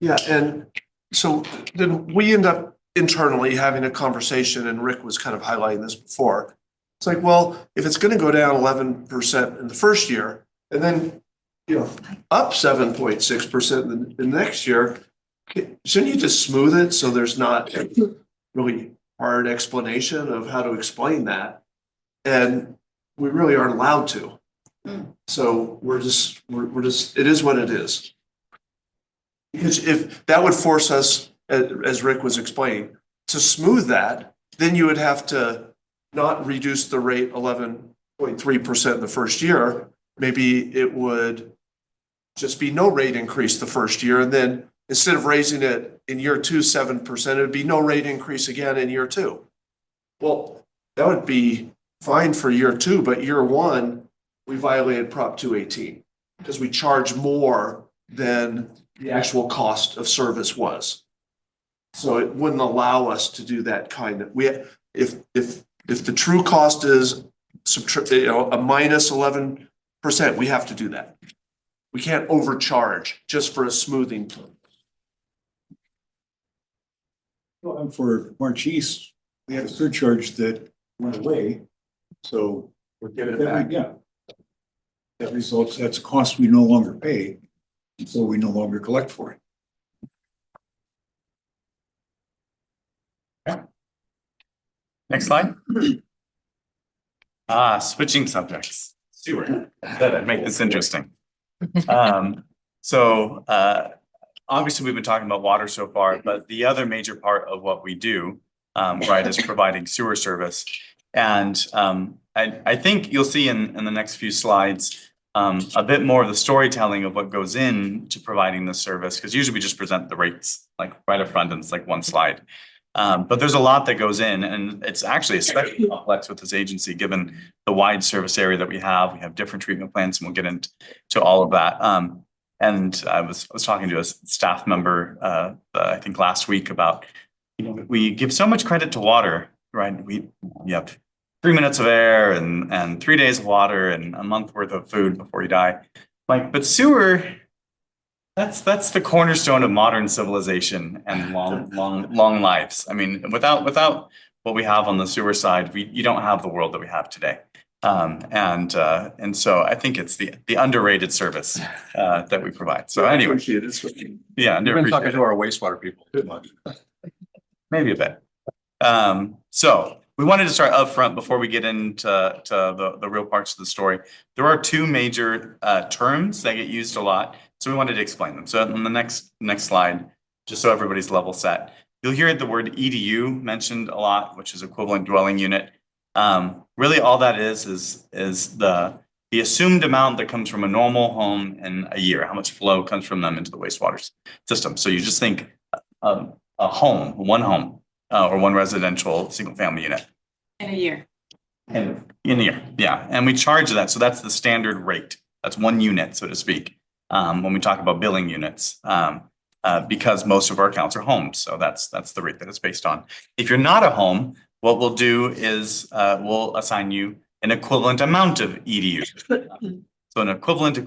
Yeah, and so then we end up internally having a conversation, and Rick was kind of highlighting this before. It's like, well, if it's going to go down 11% in the first year, and then, up 7.6% in the next year, shouldn't you just smooth it so there's not really hard explanation of how to explain that? And we really aren't allowed to. So we're just, it is what it is. Because if that would force us, as Rick was explaining, to smooth that, then you would have to not reduce the rate 11.3% in the first year. Maybe it would just be no rate increase the first year. And then instead of raising it in year 2, 7%, it would be no rate increase again in year 2. Well, that would be fine for year 2, but year 1, we violated Prop 218 because we charge more than the actual cost of service was. So it wouldn't allow us to do that kind of, if the true cost is a minus 11%, we have to do that. We can't overcharge just for a smoothing. Well, and for March East, we had a surcharge that went away. So We're giving it back. Yeah. That results, that's a cost we no longer pay. So we no longer collect for it. Next slide. Switching subjects. Sewer. That'd make this interesting. So obviously we've been talking about water so far, but the other major part of what we do, right, is providing sewer service. And I think you'll see in the next few slides a bit more of the storytelling of what goes into providing this service, because usually we just present the rates like right up front and it's like one slide. But there's a lot that goes in, and it's actually especially complex with this agency, given the wide service area that we have. We have different treatment plants, and we'll get into all of that. And I was talking to a staff member, I think last week about, we give so much credit to water, right? You have 3 minutes of air and 3 days of water and a month worth of food before you die. Like, but sewer, that's the cornerstone of modern civilization and long lives. I mean, without what we have on the sewer side, you don't have the world that we have today. And so I think it's the underrated service that we provide. So anyway, yeah, You've been talking to our wastewater people too much. maybe a bit. So we wanted to start up front before we get into the real parts of the story. There are 2 major terms that get used a lot. So we wanted to explain them. So on the next slide, just so everybody's level set, you'll hear the word EDU mentioned a lot, which is equivalent dwelling unit. Really all that is the assumed amount that comes from a normal home in a year, how much flow comes from them into the wastewater system. So you just think a home, one home, or one residential single family unit. in a year. And in a year, yeah. And we charge that. So that's the standard rate. That's 1 unit, so to speak. When we talk about billing units, because most of our accounts are homes. So that's the rate that it's based on. If you're not a home, what we'll do is we'll assign you an equivalent amount of EDU. So an equivalent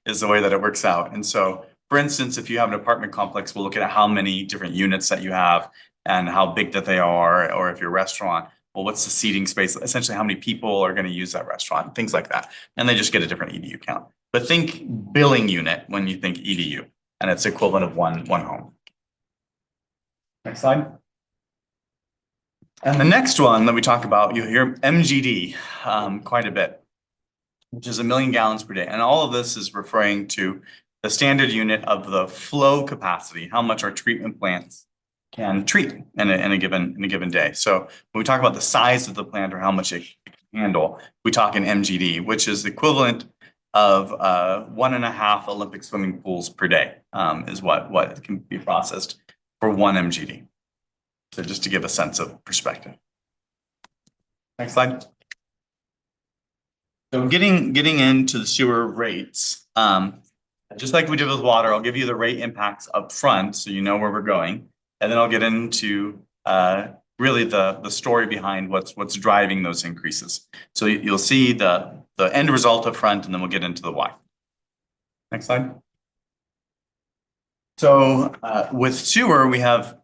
is the way that it works out. And so, for instance, if you have an apartment complex, we'll look at how many different units that you have and how big that they are, or if you're a restaurant, well, what's the seating space? Essentially, how many people are going to use that restaurant, things like that. And they just get a different EDU count. But think billing unit when you think EDU, and it's equivalent of one home. Next slide. And the next one that we talk about, you hear MGD quite a bit, which is 1 million gallons per day. And all of this is referring to the standard unit of the flow capacity, how much our treatment plants can treat in a given day. So when we talk about the size of the plant or how much it can handle, we talk in MGD, which is the equivalent of 1.5 Olympic swimming pools per day, is what can be processed for 1 MGD. So just to give a sense of perspective. Next slide. So getting into the sewer rates, just like we did with water, I'll give you the rate impacts up front so you know where we're going. And then I'll get into really the story behind what's driving those increases. So you'll see the end result up front, and then we'll get into the why. Next slide. So with sewer, we have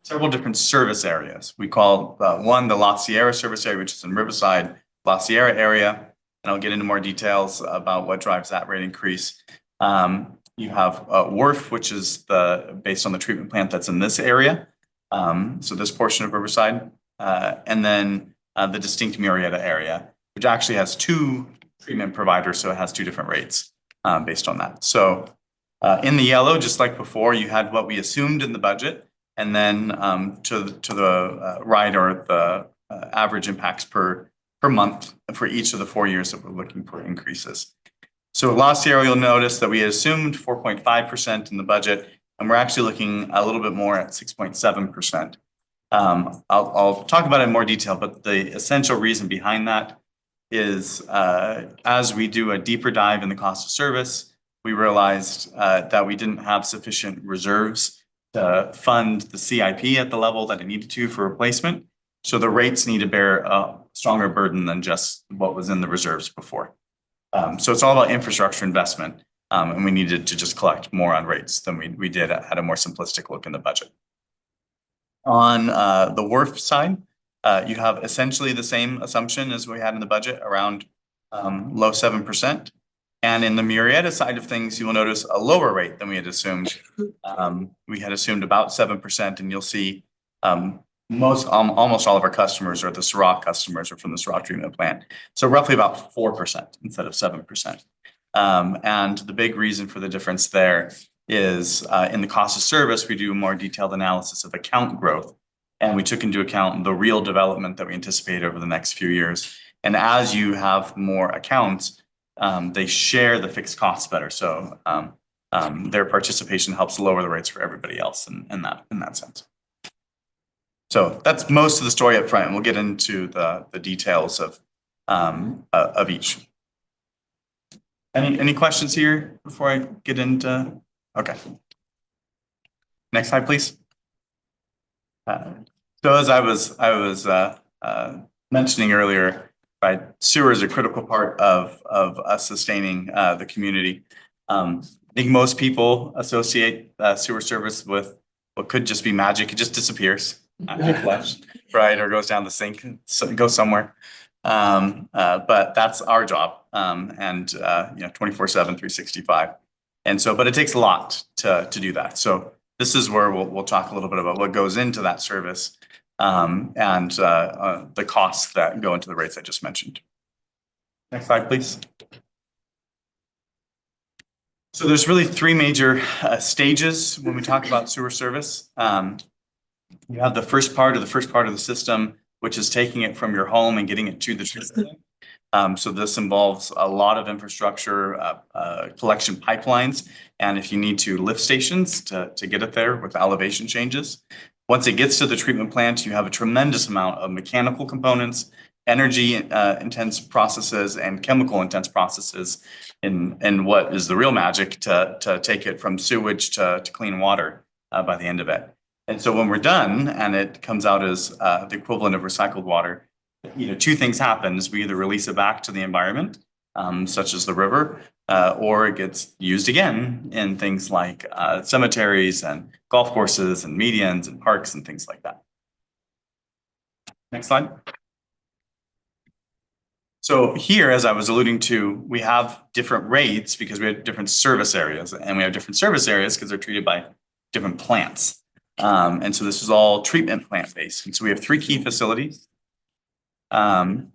several different service areas. We call one the La Sierra service area, which is in Riverside, La Sierra area. And I'll get into more details about what drives that rate increase. You have Wharf, which is based on the treatment plant that's in this area. So this portion of Riverside. And then the distinct Murrieta area, which actually has 2 treatment providers. So it has 2 different rates based on that. So in the yellow, just like before, you had what we assumed in the budget. And then to the right are the average impacts per month for each of the 4 years that we're looking for increases. So last year, you'll notice that we had assumed 4.5% in the budget, and we're actually looking a little bit more at 6.7%. I'll talk about it in more detail, but the essential reason behind that is as we do a deeper dive in the cost of service, we realized that we didn't have sufficient reserves to fund the CIP at the level that it needed to for replacement. So the rates need to bear a stronger burden than just what was in the reserves before. So it's all about infrastructure investment, and we needed to just collect more on rates than we did at a more simplistic look in the budget. On the Wharf side, you have essentially the same assumption as we had in the budget, around low 7%. And in the Murrieta side of things, you will notice a lower rate than we had assumed. We had assumed about 7%, and you'll see almost all of our customers are the Syrah customers or from the Syrah treatment plant. So roughly about 4% instead of 7%. And the big reason for the difference there is in the cost of service, we do a more detailed analysis of account growth. And we took into account the real development that we anticipate over the next few years. And as you have more accounts, they share the fixed costs better. So their participation helps lower the rates for everybody else in that sense. So that's most of the story up front, and we'll get into the details of each. Any questions here before I get into? Okay. Next slide, please. So as I was mentioning earlier, right, sewer is a critical part of us sustaining the community. I think most people associate sewer service with what could just be magic. It just disappears. Flush, right, or goes down the sink, goes somewhere. But that's our job, and 24/7, 365. And so, but it takes a lot to do that. So this is where we'll talk a little bit about what goes into that service, and the costs that go into the rates I just mentioned. Next slide, please. So there's really 3 major stages when we talk about sewer service. You have the first part of the system, which is taking it from your home and getting it to the treatment plant. So this involves a lot of infrastructure, collection pipelines, and if you need to, lift stations to get it there with elevation changes. Once it gets to the treatment plant, you have a tremendous amount of mechanical components, energy intense processes, and chemical intense processes in what is the real magic to take it from sewage to clean water by the end of it. And so when we're done and it comes out as the equivalent of recycled water, two things happen, is we either release it back to the environment, such as the river, or it gets used again in things like cemeteries and golf courses and medians and parks and things like that. Next slide. So here, as I was alluding to, we have different rates because we have different service areas, and we have different service areas because they're treated by different plants. And so this is all treatment plant based. And so we have 3 key facilities. The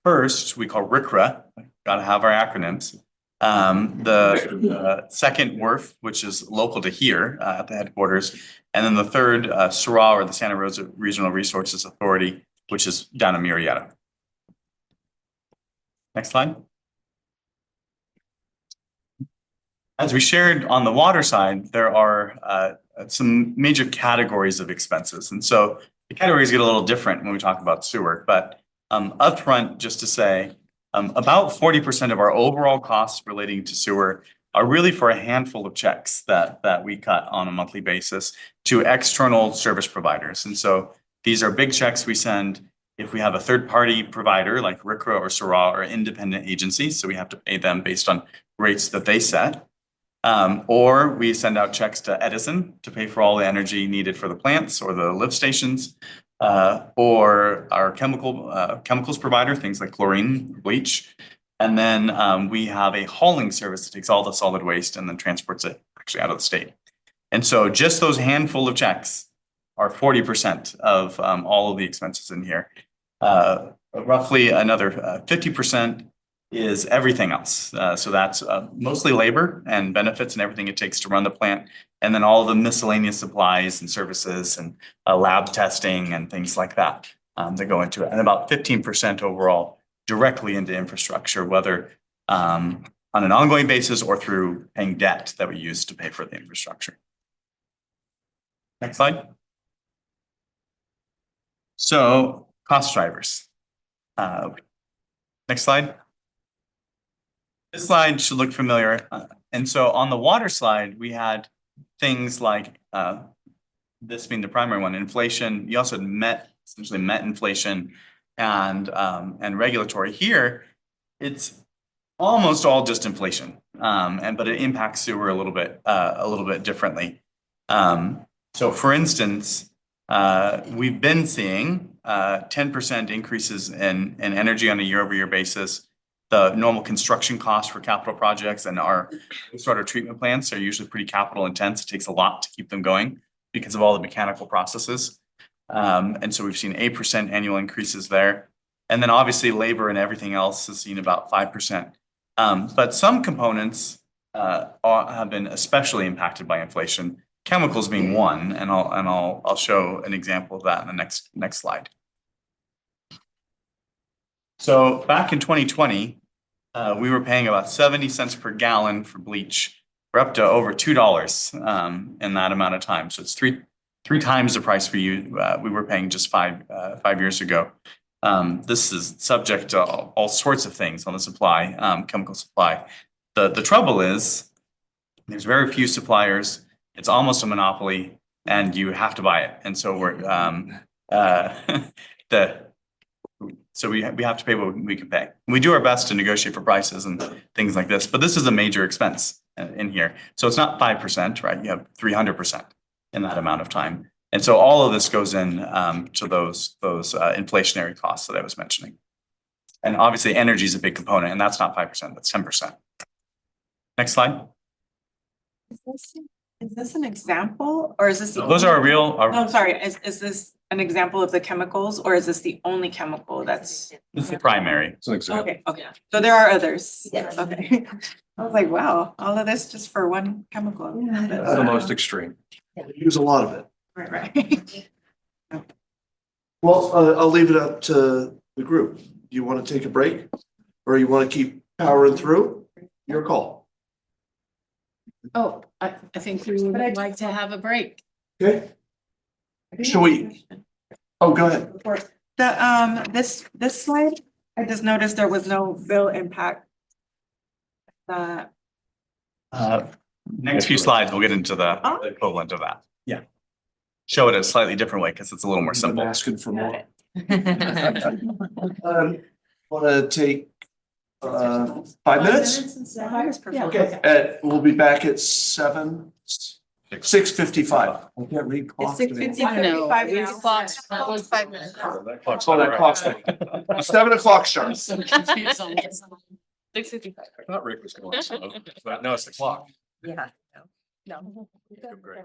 first we call RCRA, gotta have our acronyms. The second WRF, which is local to here at the headquarters. And then the third, SRA, or the Santa Rosa Regional Resources Authority, which is down in Murrieta. Next slide. As we shared on the water side, there are some major categories of expenses. And so the categories get a little different when we talk about sewer, but upfront, just to say, about 40% of our overall costs relating to sewer are really for a handful of checks that we cut on a monthly basis to external service providers. And so these are big checks we send if we have a third-party provider like RCRA or SRA or independent agencies, so we have to pay them based on rates that they set. Or we send out checks to Edison to pay for all the energy needed for the plants or the lift stations, or our chemicals provider, things like chlorine, bleach. And then we have a hauling service that takes all the solid waste and then transports it actually out of the state. And so just those handful of checks are 40% of all of the expenses in here. Roughly another 50% is everything else. So that's mostly labor and benefits and everything it takes to run the plant. And then all the miscellaneous supplies and services and lab testing and things like that that go into it. And about 15% overall directly into infrastructure, whether on an ongoing basis or through paying debt that we use to pay for the infrastructure. Next slide. So cost drivers. Next slide. This slide should look familiar. And so on the water slide, we had things like this being the primary one, inflation. You also had essentially met inflation and regulatory. Here, it's almost all just inflation, but it impacts sewer a little bit differently. So for instance, we've been seeing 10% increases in energy on a year-over-year basis. The normal construction costs for capital projects and our wastewater treatment plants are usually pretty capital intense. It takes a lot to keep them going because of all the mechanical processes. And so we've seen 8% annual increases there. And then obviously labor and everything else has seen about 5%. But some components have been especially impacted by inflation, chemicals being one, and I'll show an example of that in the next slide. So back in 2020, we were paying about 70 cents per gallon for bleach. We're up to over $2 in that amount of time. So it's three times the price we were paying just five years ago. This is subject to all sorts of things on the supply, chemical supply. The trouble is there's very few suppliers. It's almost a monopoly, and you have to buy it. And so we have to pay what we can pay. We do our best to negotiate for prices and things like this, but this is a major expense in here. So it's not 5%, right? You have 300% in that amount of time. And so all of this goes in to those inflationary costs that I was mentioning. And obviously energy is a big component, and that's not 5%, that's 10%. Next slide. Is this an example, or is this? Those are real. No, sorry, is this an example of the chemicals, or is this the only chemical that's? This is the primary. It's an example. Okay, so there are others. Yes. Okay. I was like, wow, all of this just for one chemical. That's the most extreme. We use a lot of it. Right. Well, I'll leave it up to the group. Do you want to take a break? Or you want to keep powering through? Your call. Oh, I think we would like to have a break. Okay, shall we? Oh, go ahead. This slide, I just noticed there was no bill impact. Next few slides, we'll get into the equivalent of that. Yeah. Show it a slightly different way because it's a little more simple. I'm asking for more. Want to take 5 minutes? Okay, we'll be back at 6:55. I can't read It's clock. 6:50. I know. 55 It now. clocks- that was 5 minutes. That clock's Oh, that not clock's right. 7 o'clock sharp. I'm so confused on this. 6:55. I thought Rick was going slow, but no, it's the clock. Yeah, no. Great.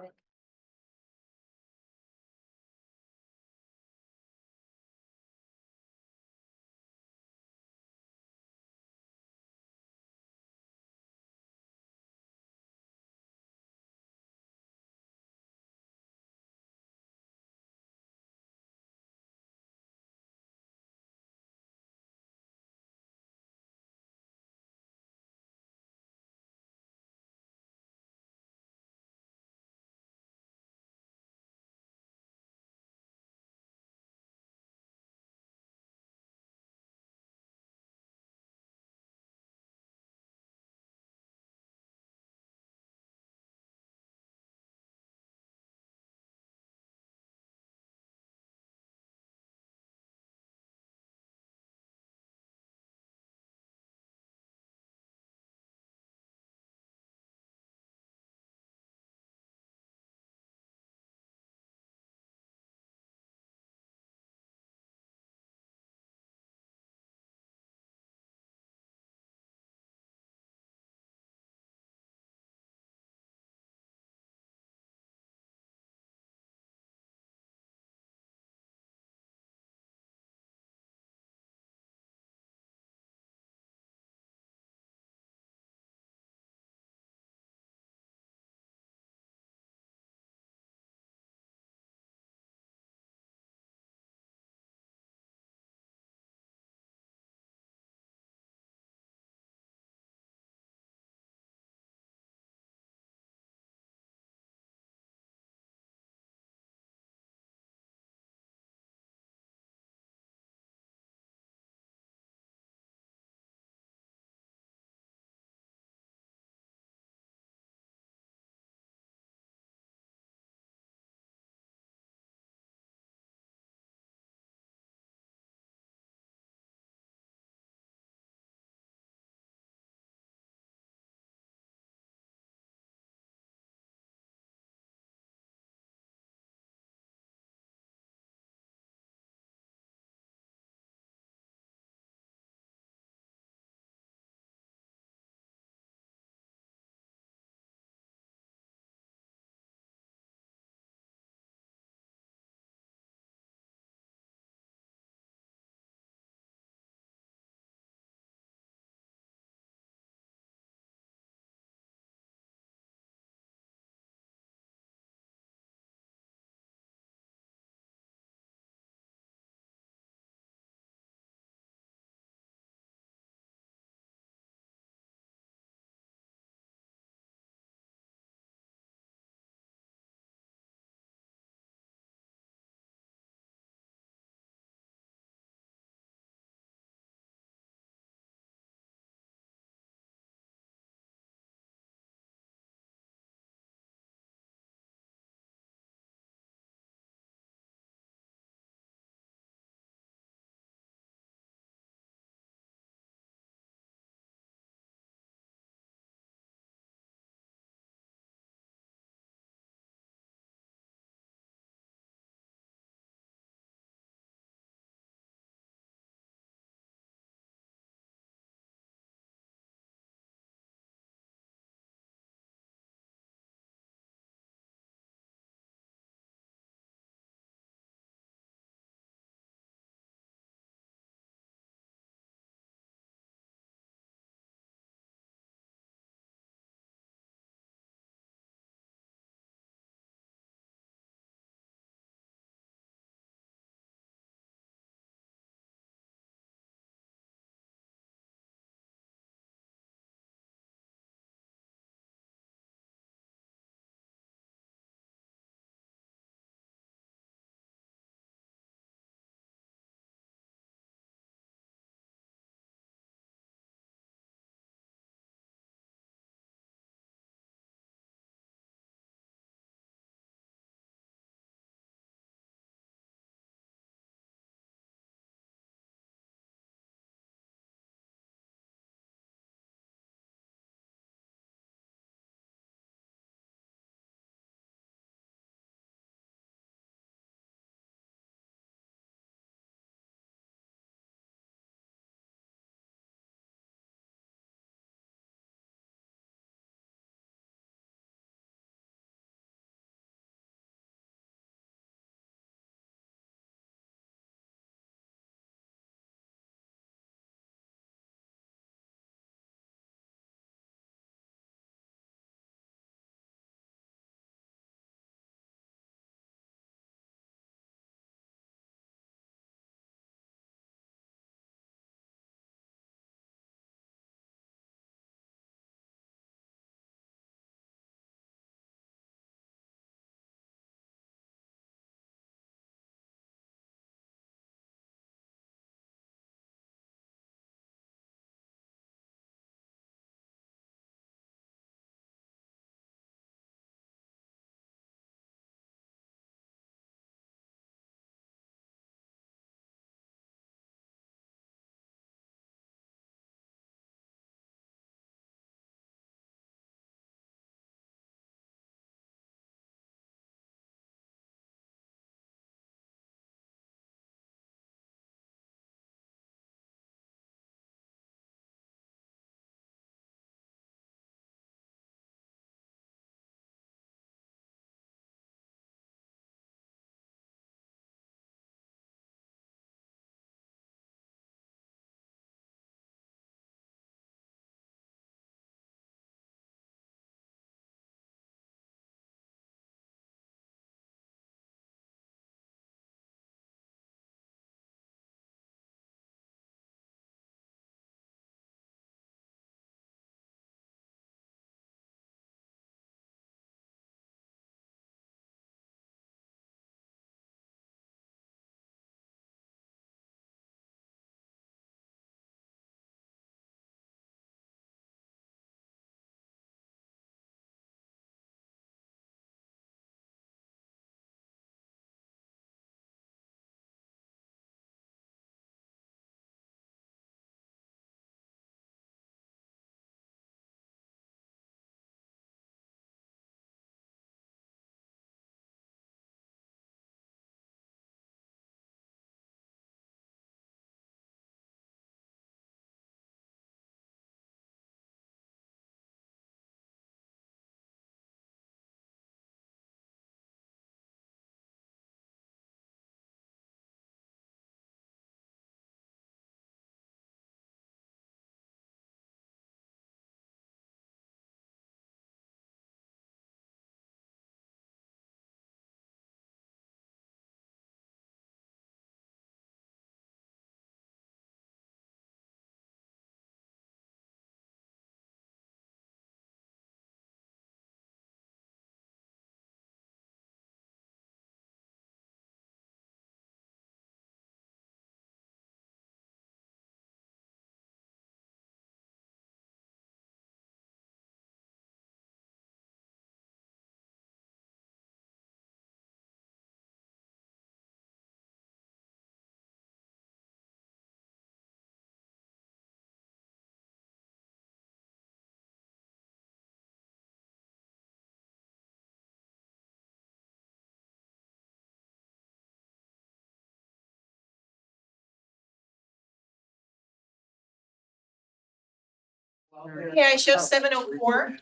Okay, I show 704.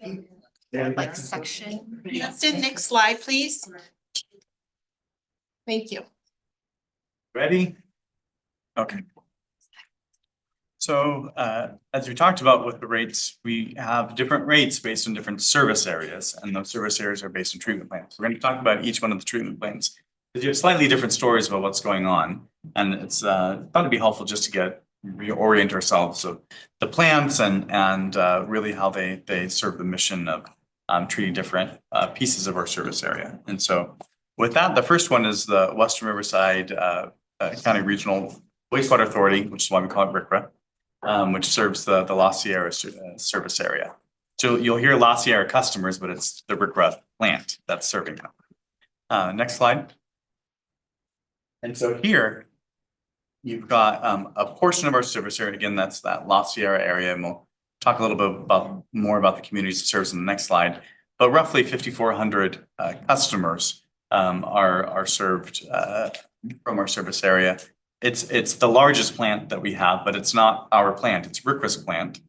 Like section. Justin, next slide, please. Thank you. Ready? Okay. So as we talked about with the rates, we have different rates based on different service areas, and those service areas are based on treatment plants. We're going to talk about each one of the treatment plants. Because you have slightly different stories about what's going on, and it's thought it'd be helpful just to reorient ourselves of the plants and really how they serve the mission of treating different pieces of our service area. And so with that, the first one is the Western Riverside County Regional Wastewater Authority, which is why we call it RCRA, which serves the La Sierra service area. So you'll hear La Sierra customers, but it's the RCRA plant that's serving them. Next slide. And so here you've got a portion of our service area. Again, that's that La Sierra area, and we'll talk a little bit more about the communities it serves in the next slide. But roughly 5,400 customers are served from our service area. It's the largest plant that we have, but it's not our plant. It's RCRA's plant.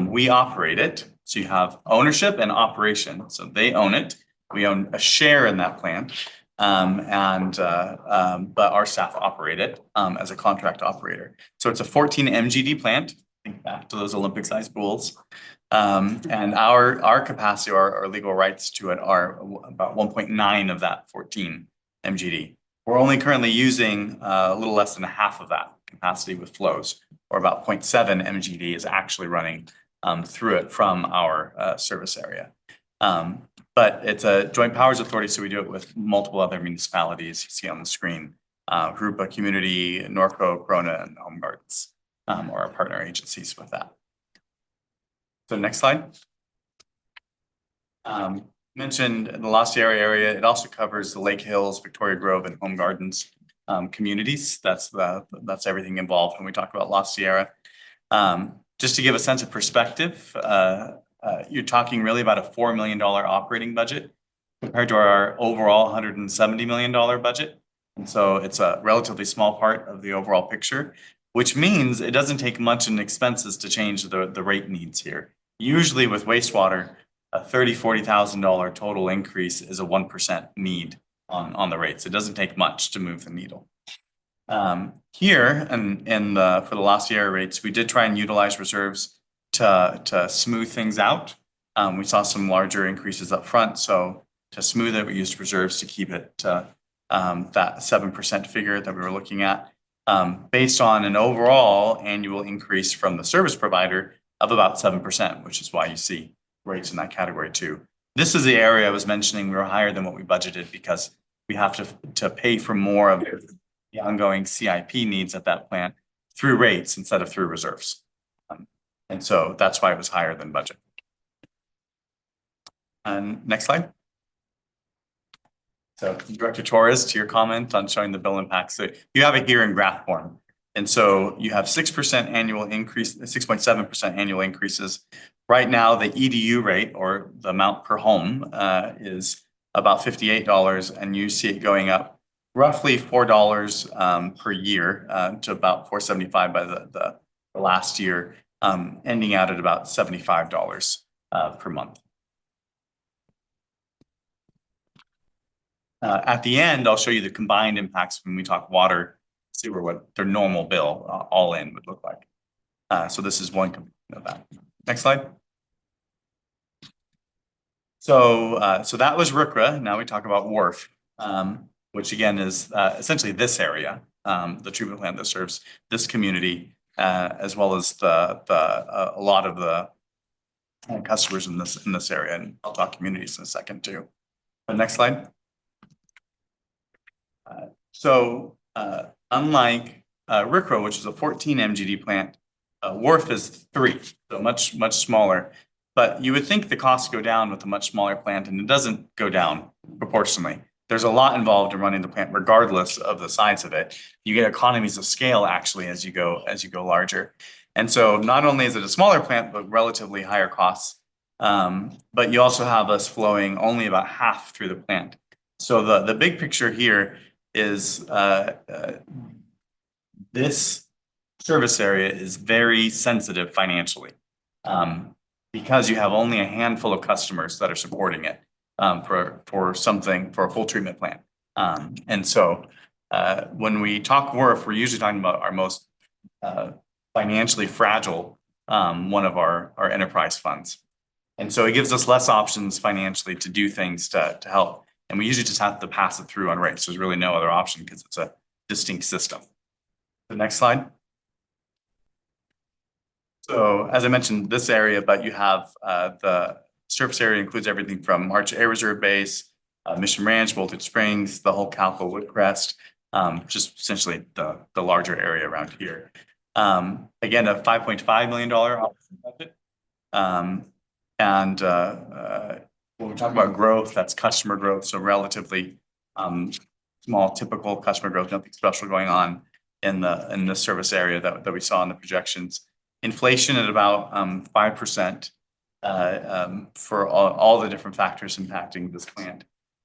We operate it, so you have ownership and operation. So they own it. We own a share in that plant, but our staff operate it as a contract operator. So it's a 14 MGD plant. Think back to those Olympic-sized pools. And our capacity, our legal rights to it are about 1.9 of that 14 MGD. We're only currently using a little less than half of that capacity with flows, or about 0.7 MGD is actually running through it from our service area. But it's a joint powers authority, so we do it with multiple other municipalities you see on the screen. Rupa Community, Norco, Corona, and Home Gardens are our partner agencies with that. So next slide. Mentioned the La Sierra area, it also covers the Lake Hills, Victoria Grove, and Home Gardens communities. That's everything involved when we talk about La Sierra. Just to give a sense of perspective, you're talking really about a $4 million operating budget compared to our overall $170 million budget. And so it's a relatively small part of the overall picture, which means it doesn't take much in expenses to change the rate needs here. Usually with wastewater, a $30,000-$40,000 total increase is a 1% need on the rates. It doesn't take much to move the needle. Here and for the La Sierra rates, we did try and utilize reserves to smooth things out. We saw some larger increases up front, so to smooth it, we used reserves to keep it to that 7% figure that we were looking at, based on an overall annual increase from the service provider of about 7%, which is why you see rates in that category too. This is the area I was mentioning we were higher than what we budgeted because we have to pay for more of the ongoing CIP needs at that plant through rates instead of through reserves. And so that's why it was higher than budget. And next slide. So Director Torres, to your comment on showing the bill impact. So you have it here in graph form. And so you have 6% annual increase, 6.7% annual increases. Right now, the EDU rate, or the amount per home, is about $58, and you see it going up roughly $4 per year to about $4.75 by the last year, ending out at about $75 per month. At the end, I'll show you the combined impacts when we talk water, sewer, what their normal bill all in would look like. So this is one component of that. Next slide. So that was RCRA. Now we talk about WRF, which again is essentially this area, the treatment plant that serves this community, as well as a lot of the customers in this area. And I'll talk communities in a second too. But next slide. Unlike RCRA, which is a 14 MGD plant, WRF is 3, so much smaller. But you would think the costs go down with a much smaller plant, and it doesn't go down proportionally. There's a lot involved in running the plant, regardless of the size of it. You get economies of scale actually as you go larger. And so not only is it a smaller plant, but relatively higher costs. But you also have us flowing only about half through the plant. So the big picture here is this service area is very sensitive financially. because you have only a handful of customers that are supporting it for a full treatment plant. And so when we talk WRF, we're usually talking about our most financially fragile one of our enterprise funds. And so it gives us less options financially to do things to help. And we usually just have to pass it through on rates. There's really no other option because it's a distinct system. The next slide. So as I mentioned, this area, but you have the surface area includes everything from March Air Reserve Base, Mission Ranch, Voltage Springs, the whole Calco Woodcrest, just essentially the larger area around here. Again, a $5.5 million budget. And when we talk about growth, that's customer growth. So relatively small, typical customer growth, nothing special going on in the service area that we saw in the projections. Inflation at about 5% for all the different factors impacting this plant.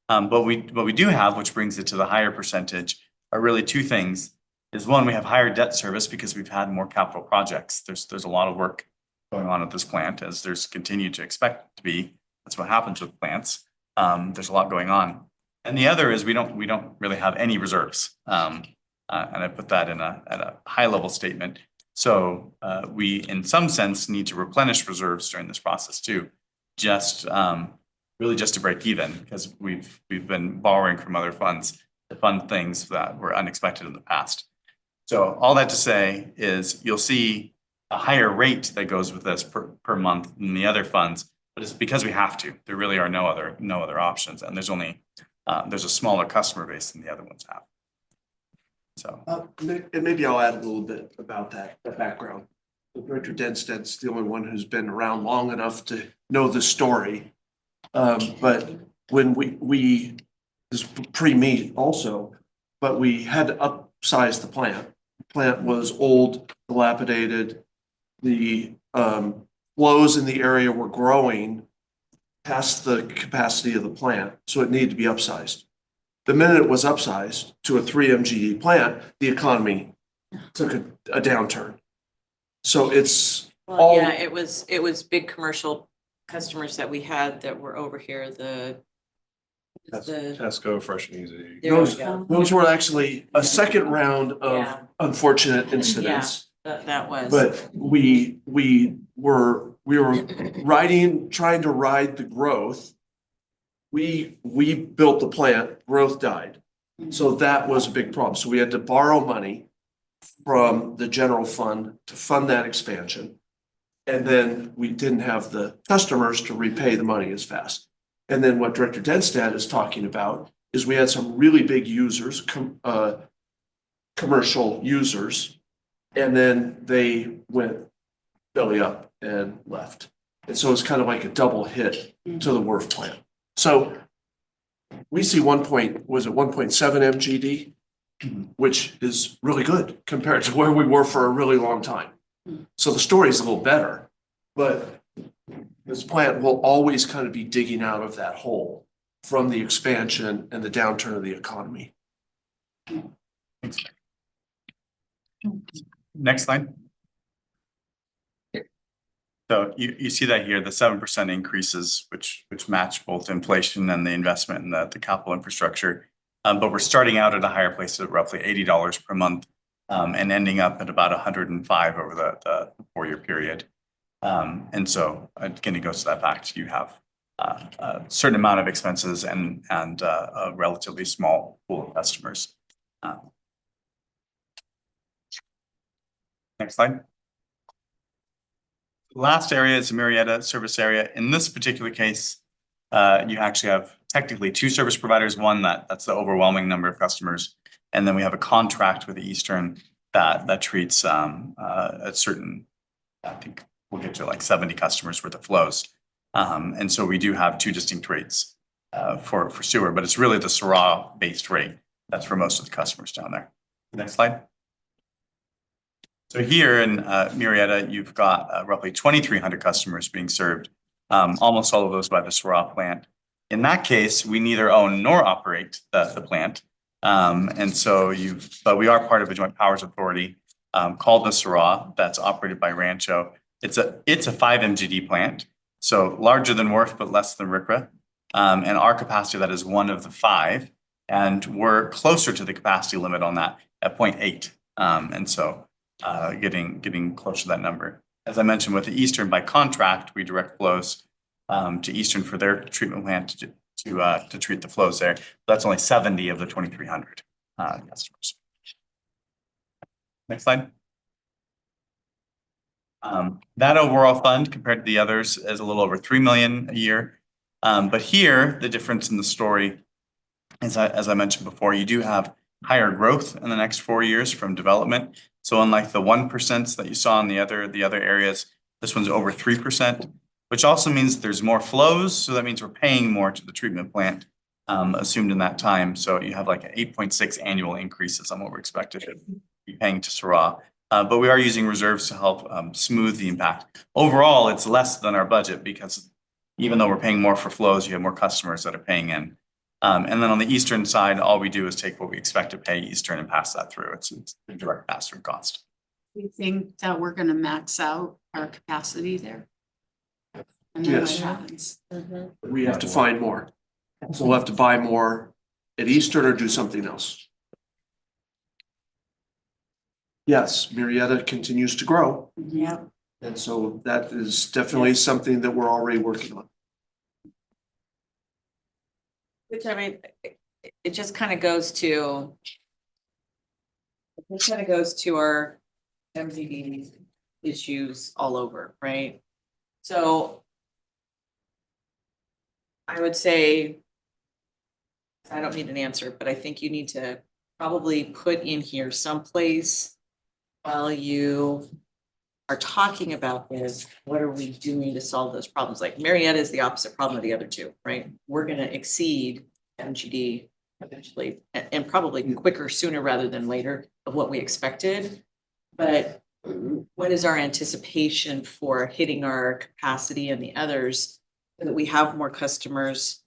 But we do have, which brings it to the higher percentage, are really two things. Is one, we have higher debt service because we've had more capital projects. There's a lot of work going on at this plant, as there's continued to expect to be. That's what happens with plants. There's a lot going on. And the other is we don't really have any reserves. And I put that at a high level statement. So we, in some sense, need to replenish reserves during this process too, just really just to break even, because we've been borrowing from other funds to fund things that were unexpected in the past. So all that to say is you'll see a higher rate that goes with this per month than the other funds, but it's because we have to. There really are no other options, and there's only there's a smaller customer base than the other ones have. So And maybe I'll add a little bit about that background. Director Densted's the only one who's been around long enough to know the story. But when we this is pre-me also, but we had to upsize the plant. The plant was old, dilapidated. The flows in the area were growing past the capacity of the plant, so it needed to be upsized. The minute it was upsized to a 3 MGD plant, the economy took a downturn. So it's all. Well, yeah, it was big commercial customers that we had that were over here, the Tesco, Fresh and Easy. there we go. Those were actually a second round of Yeah. unfortunate incidents. That was. But we were trying to ride the growth. We built the plant, growth died. So that was a big problem. So we had to borrow money from the general fund to fund that expansion. And then we didn't have the customers to repay the money as fast. And then what Director Densted is talking about is we had some really big users, commercial users, and then they went belly up and left. And so it's kind of like a double hit to the WRF plant. So we see 1.7 MGD, which is really good compared to where we were for a really long time. So the story is a little better, but this plant will always kind of be digging out of that hole from the expansion and the downturn of the economy. next slide. So you see that here, the 7% increases, which match both inflation and the investment in the capital infrastructure. But we're starting out at a higher place at roughly $80 per month and ending up at about 105 over the 4-year period. And so again, it goes to that fact, you have a certain amount of expenses and a relatively small pool of customers. Next slide. Last area is the Murrieta service area. In this particular case, you actually have technically 2 service providers, one that's the overwhelming number of customers. And then we have a contract with the Eastern that treats a certain, I think we'll get to like 70 customers worth of flows. And so we do have 2 distinct rates for sewer, but it's really the Syrah based rate. That's for most of the customers down there. Next slide. So here in Murrieta, you've got roughly 2,300 customers being served, almost all of those by the Syrah plant. In that case, we neither own nor operate the plant. And so but we are part of a joint powers authority called the Syrah that's operated by Rancho. It's a 5 MGD plant. So larger than Worth, but less than RCRA. And our capacity of that is 1 of the 5. And we're closer to the capacity limit on that at 0.8. And so getting close to that number. As I mentioned with the Eastern, by contract, we direct flows to Eastern for their treatment plant to treat the flows there. That's only 70 of the 2,300 customers. Next slide. That overall fund compared to the others is a little over 3 million a year. But here, the difference in the story is, as I mentioned before, you do have higher growth in the next 4 years from development. So unlike the 1% that you saw in the other areas, this one's over 3%, which also means there's more flows. So that means we're paying more to the treatment plant assumed in that time. So you have like an 8.6 annual increases on what we're expected to be paying to Syrah. But we are using reserves to help smooth the impact. Overall, it's less than our budget because even though we're paying more for flows, you have more customers that are paying in. And then on the Eastern side, all we do is take what we expect to pay Eastern and pass that through. It's a direct pass-through cost. We think that we're gonna max out our capacity there. And then what Yes. happens? We have to find more. So we'll have to buy more at Eastern or do something else. Yes, Marietta continues to grow. Yeah. And so that is definitely something that we're already working on. Which I mean, it just kind of goes to. It kind of goes to our MZD issues all over, right? So. I would say. I don't need an answer, but I think you need to probably put in here someplace. While you are talking about this, what are we doing to solve those problems? Like Marietta is the opposite problem of the other two, right? We're gonna exceed MGD eventually and probably quicker, sooner rather than later of what we expected. But what is our anticipation for hitting our capacity and the others so that we have more customers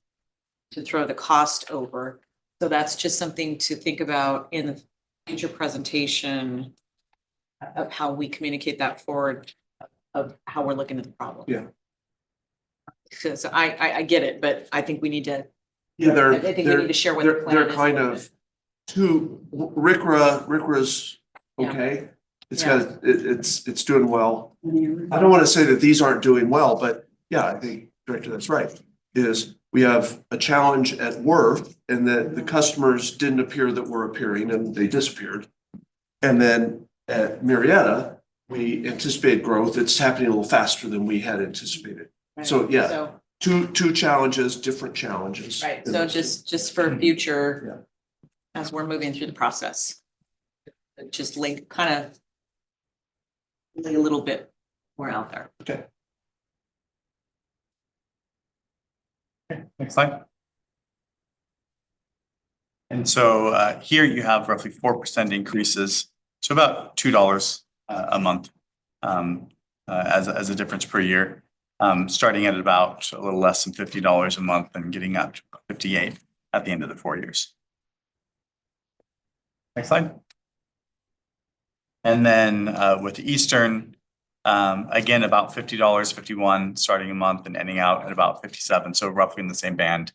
to throw the cost over? So that's just something to think about in the future presentation of how we communicate that forward of how we're looking at the problem. Yeah. So I get it, but I think we need to, Yeah, I think we need to share what the plan they're is. kind of two, RCRA's Yeah. okay. Yeah. It's doing well. I don't want to say that these aren't doing well, but yeah, I think Director, that's right. Is we have a challenge at Worth and that the customers didn't appear that were appearing and they disappeared. And then at Marietta, we anticipated growth. It's happening a little faster than we had anticipated. Right. So yeah, So, two challenges, different challenges. right, so just for future, as we're moving through the process. Just link, kind of lay a little bit more out there. Okay. Next slide. And so here you have roughly 4% increases, so about $2 a month as a difference per year, starting at about a little less than $50 a month and getting up to $58 at the end of the 4 years. Next slide. And then with Eastern, again, about $50, $51 starting a month and ending out at about $57. So roughly in the same band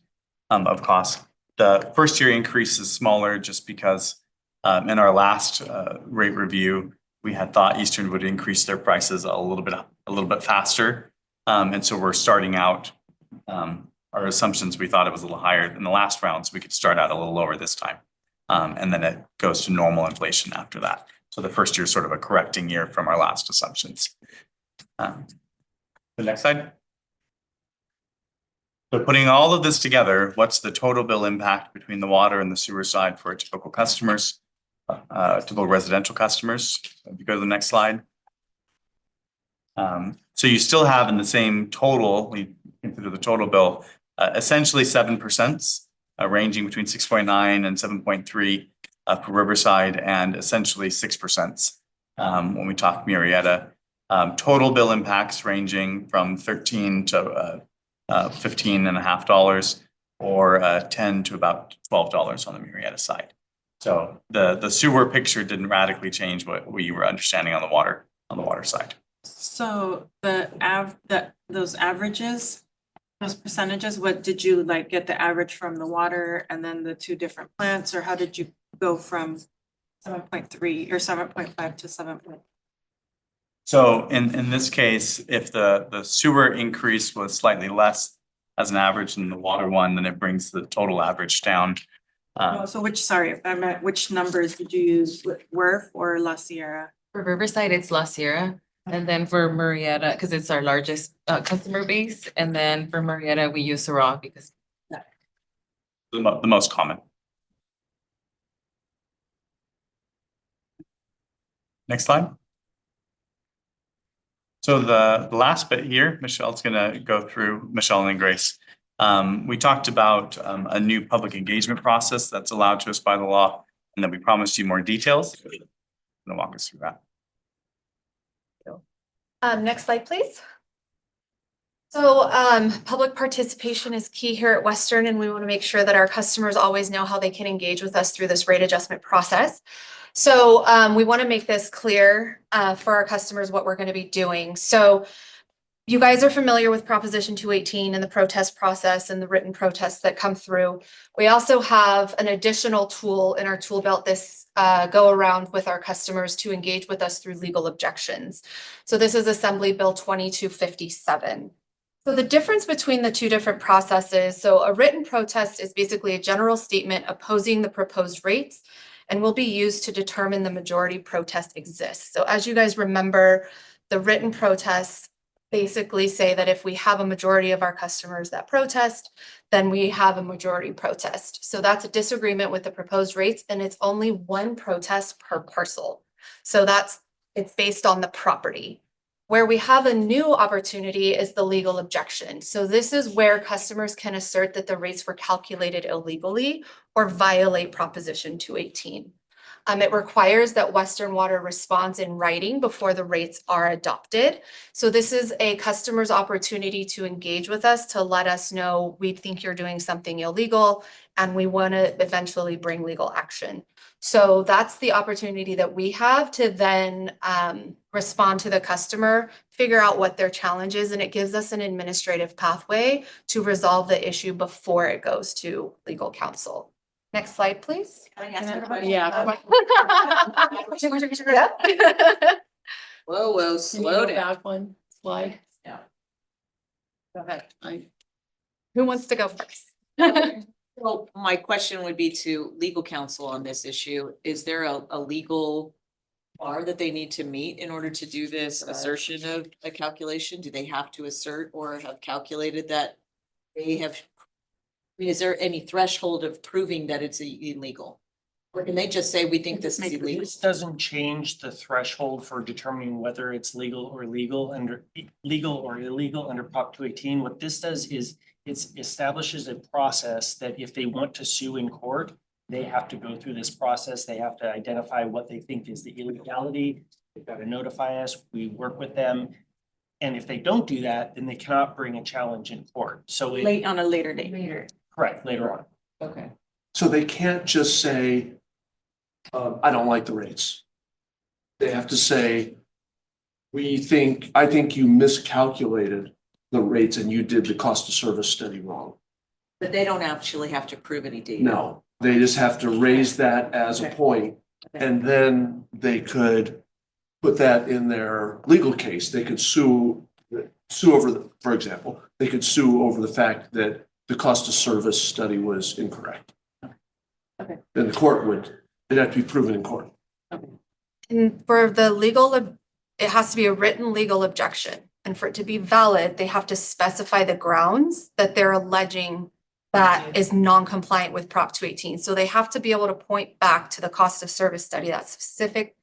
of cost. The first year increase is smaller just because in our last rate review, we had thought Eastern would increase their prices a little bit faster. And so we're starting out our assumptions, we thought it was a little higher in the last round, so we could start out a little lower this time. And then it goes to normal inflation after that. So the first year is sort of a correcting year from our last assumptions. The next slide. So putting all of this together, what's the total bill impact between the water and the sewer side for typical customers, typical residential customers? If you go to the next slide. So you still have in the same total, we consider the total bill, essentially 7%, ranging between 6.9 and 7.3 for Riverside, and essentially 6% when we talk Marietta. Total bill impacts ranging from $13 to $15.50 or $10 to about $12 on the Marietta side. So the sewer picture didn't radically change what we were understanding on the water side. So those averages, those percentages, what did you like get the average from the water and then the two different plants, or how did you go from 7.3 or 7.5 to 7? So in this case, if the sewer increase was slightly less as an average than the water one, then it brings the total average down. So which numbers did you use, Worth or La Sierra? For Riverside, it's La Sierra. And then for Murrieta, because it's our largest customer base. And then for Murrieta, we use Syrah because The most common. Next slide. So the last bit here, Michelle's gonna go through, Michelle and Grace. We talked about a new public engagement process that's allowed to us by the law, and then we promised you more details. I'm gonna walk us through that. Next slide, please. So, public participation is key here at Western, and we want to make sure that our customers always know how they can engage with us through this rate adjustment process. So, we want to make this clear, for our customers what we're going to be doing. So, you guys are familiar with Proposition 218 and the protest process and the written protests that come through. We also have an additional tool in our tool belt this go around with our customers to engage with us through legal objections. So this is Assembly Bill 2257. So the difference between the two different processes, so a written protest is basically a general statement opposing the proposed rates and will be used to determine the majority protest exists. So as you guys remember, the written protests basically say that if we have a majority of our customers that protest, then we have a majority protest. So that's a disagreement with the proposed rates, and it's only one protest per parcel. So it's based on the property. Where we have a new opportunity is the legal objection. So this is where customers can assert that the rates were calculated illegally or violate Proposition 218. It requires that Western Water responds in writing before the rates are adopted. So this is a customer's opportunity to engage with us, to let us know we think you're doing something illegal and we want to eventually bring legal action. So that's the opportunity that we have to then respond to the customer, figure out what their challenge is, and it gives us an administrative pathway to resolve the issue before it goes to legal counsel. Next slide, please. Yeah. Whoa, slow down. Back one slide. Yeah. Go ahead. Who wants to go first? Well, my question would be to legal counsel on this issue. Is there a legal bar that they need to meet in order to do this assertion of a calculation? Do they have to assert or have calculated that they have? I mean, is there any threshold of proving that it's illegal? Or can they just say, we think this is illegal? This doesn't change the threshold for determining whether it's legal or illegal under Prop 218. What this does is it establishes a process that if they want to sue in court, they have to go through this process. They have to identify what they think is the illegality. They've got to notify us. We work with them. And if they don't do that, then they cannot bring a challenge in court. So On a later date. Correct, later on. Okay. So they can't just say, I don't like the rates. They have to say, I think you miscalculated the rates and you did the cost of service study wrong. But they don't actually have to prove any data. No, they just have to raise that as a point, and then they could put that in their legal case. They could sue over for example, they could sue over the fact that the cost of service study was incorrect. Okay. Then the court it'd have to be proven in court. And for the legal, it has to be a written legal objection. And for it to be valid, they have to specify the grounds that they're alleging that is non-compliant with Prop 218. So they have to be able to point back to the cost of service study, that specific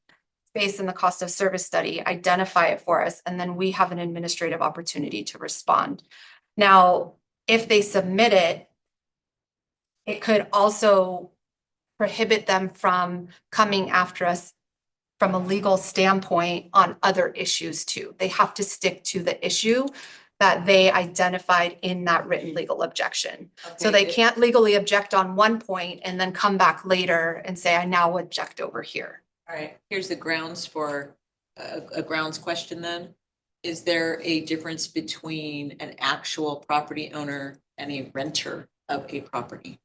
space in the cost of service study, identify it for us, and then we have an administrative opportunity to respond. Now, if they submit it, it could also prohibit them from coming after us from a legal standpoint on other issues too. They have to stick to the issue that they identified in that written legal objection. So they can't legally object on one point and then come back later and say, I now object over here. All right, here's the grounds for a grounds question then. is there a difference between an actual property owner and a renter of a property?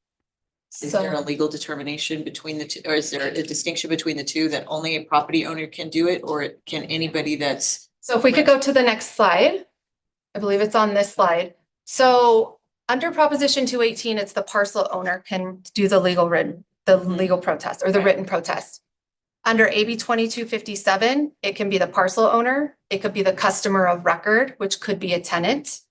Is there a So, legal determination between the two, or is there a distinction between the two that only a property owner can do it, or can anybody that's? so if we could go to the next slide, I believe it's on this slide. So under Proposition 218, it's the parcel owner can do the legal protest or the Okay. written protest. Under AB 2257, it can be the parcel owner, it could be the customer of record, which could be a tenant.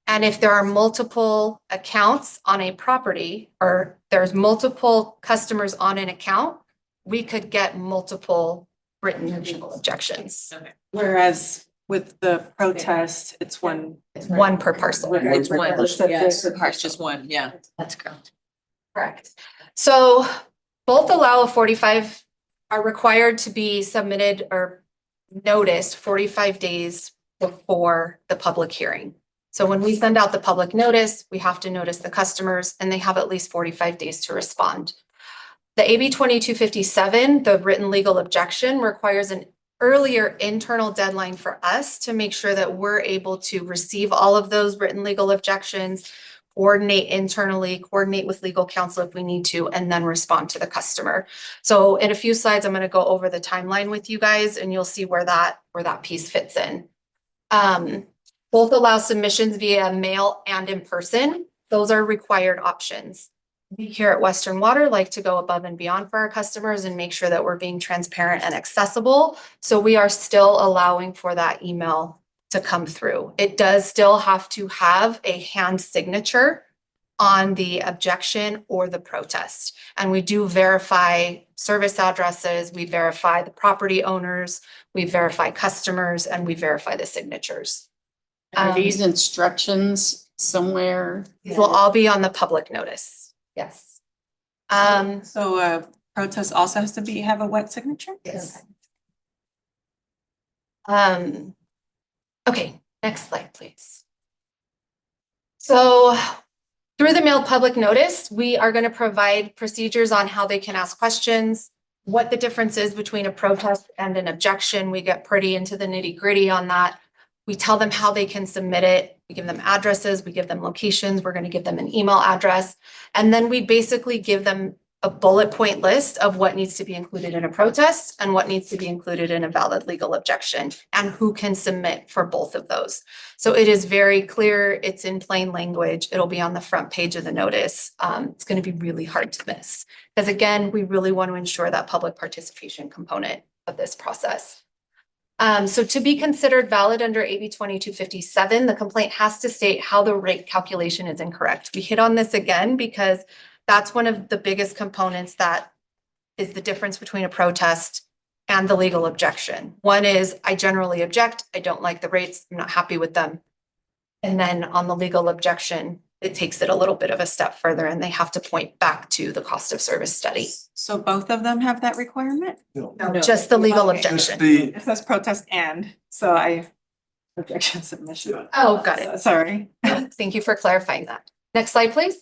And if there are multiple accounts on a property or there's multiple customers on an account, we could get multiple written legal objections. Okay. Whereas with the protest, it's one. It's one per parcel. It's one, yes, Specific it's just one, yeah. That's correct. Correct. So both allow a 45, are required to be submitted or noticed 45 days before the public hearing. So when we send out the public notice, we have to notice the customers and they have at least 45 days to respond. The AB 2257, the written legal objection, requires an earlier internal deadline for us to make sure that we're able to receive all of those written legal objections, coordinate internally, coordinate with legal counsel if we need to, and then respond to the customer. So in a few slides, I'm going to go over the timeline with you guys and you'll see where that piece fits in. Both allow submissions via mail and in person. Those are required options. We here at Western Water like to go above and beyond for our customers and make sure that we're being transparent and accessible. So we are still allowing for that email to come through. It does still have to have a hand signature on the objection or the protest. And we do verify service addresses, we verify the property owners, we verify customers, and we verify the signatures. Are these instructions somewhere? These will all be on the public notice. Yes. So protest also has to have a wet signature? Yes. Okay, next slide, please. So through the mailed public notice, we are going to provide procedures on how they can ask questions, what the difference is between a protest and an objection. We get pretty into the nitty-gritty on that. We tell them how they can submit it. We give them addresses, we give them locations, we're going to give them an email address. And then we basically give them a bullet point list of what needs to be included in a protest and what needs to be included in a valid legal objection and who can submit for both of those. So it is very clear, it's in plain language, it'll be on the front page of the notice. It's going to be really hard to miss. Because again, we really want to ensure that public participation component of this process. So to be considered valid under AB 2257, the complaint has to state how the rate calculation is incorrect. We hit on this again because that's one of the biggest components that is the difference between a protest and the legal objection. One is I generally object, I don't like the rates, I'm not happy with them. And then on the legal objection, it takes it a little bit of a step further and they have to point back to the cost of service study. So both of them have that requirement? No, just the legal Okay. Just objection. the, It says protest and, so objection submission. Oh, got it. Sorry. Thank you for clarifying that. Next slide, please.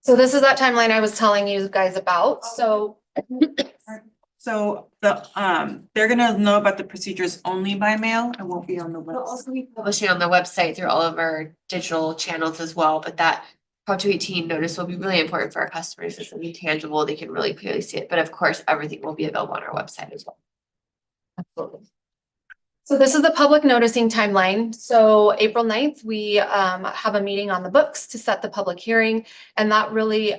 So this is that timeline I was telling you guys about. So So they're gonna know about the procedures only by mail. It won't be on the We'll website. also be publishing on the website through all of our digital channels as well, but that Prop 218 notice will be really important for our customers. It's something tangible, they can really clearly see it, but of course, everything will be available on our website as well. absolutely. So this is the public noticing timeline. So April 9th, we have a meeting on the books to set the public hearing. And that really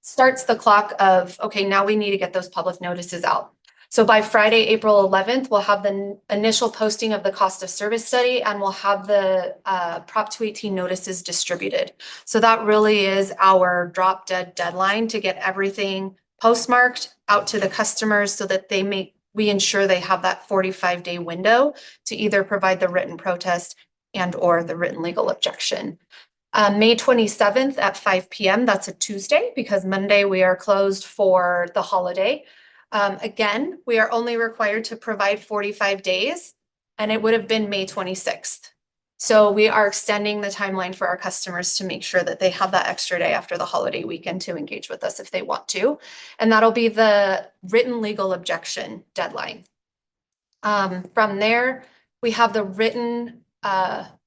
starts the clock of, okay, now we need to get those public notices out. So by Friday, April 11th, we'll have the initial posting of the cost of service study and we'll have the Prop 218 notices distributed. So that really is our drop dead deadline to get everything postmarked out to the customers so that we ensure they have that 45-day window to either provide the written protest and or the written legal objection. May 27th at 5 p.m. That's a Tuesday because Monday we are closed for the holiday. Again, we are only required to provide 45 days and it would have been May 26th. So we are extending the timeline for our customers to make sure that they have that extra day after the holiday weekend to engage with us if they want to. And that'll be the written legal objection deadline. From there, We have the written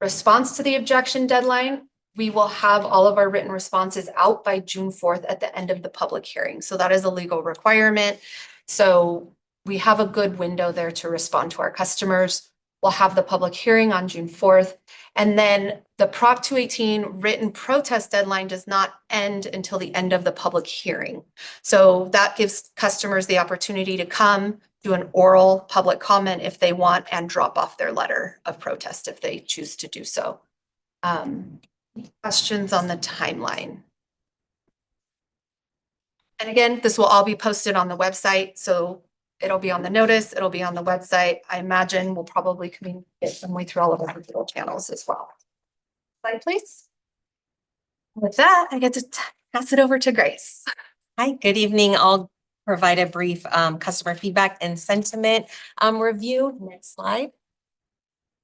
response to the objection deadline. We will have all of our written responses out by June 4th at the end of the public hearing. So that is a legal requirement. So we have a good window there to respond to our customers. We'll have the public hearing on June 4th. And then the Prop 218 written protest deadline does not end until the end of the public hearing. So that gives customers the opportunity to come, do an oral public comment if they want, and drop off their letter of protest if they choose to do so. Questions on the timeline? And again, this will all be posted on the website, so it'll be on the notice, it'll be on the website. I imagine we'll probably communicate some way through all of our digital channels as well. Slide, please. With that, I get to pass it over to Grace. Hi, good evening. I'll provide a brief customer feedback and sentiment review. Next slide.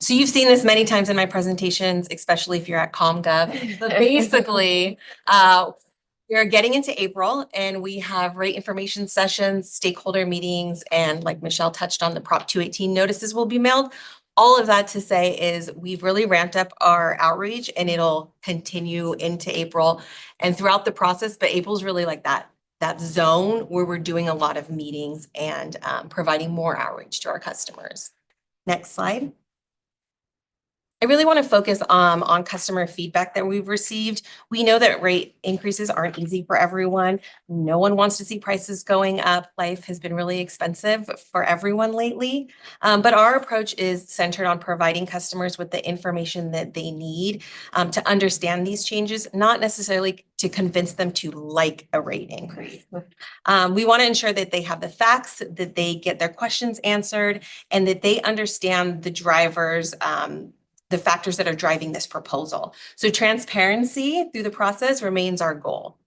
So you've seen this many times in my presentations, especially if you're at ComGov. But basically, we're getting into April and we have rate information sessions, stakeholder meetings, and like Michelle touched on, the Prop 218 notices will be mailed. All of that to say is we've really ramped up our outreach and it'll continue into April and throughout the process, but April's really like that zone where we're doing a lot of meetings and providing more outreach to our customers. Next slide. I really want to focus on customer feedback that we've received. We know that rate increases aren't easy for everyone. No one wants to see prices going up. Life has been really expensive for everyone lately. But our approach is centered on providing customers with the information that they need to understand these changes, not necessarily to convince them to like a rate increase. We want to ensure that they have the facts, that they get their questions answered, and that they understand the drivers, the factors that are driving this proposal. So transparency through the process remains our goal.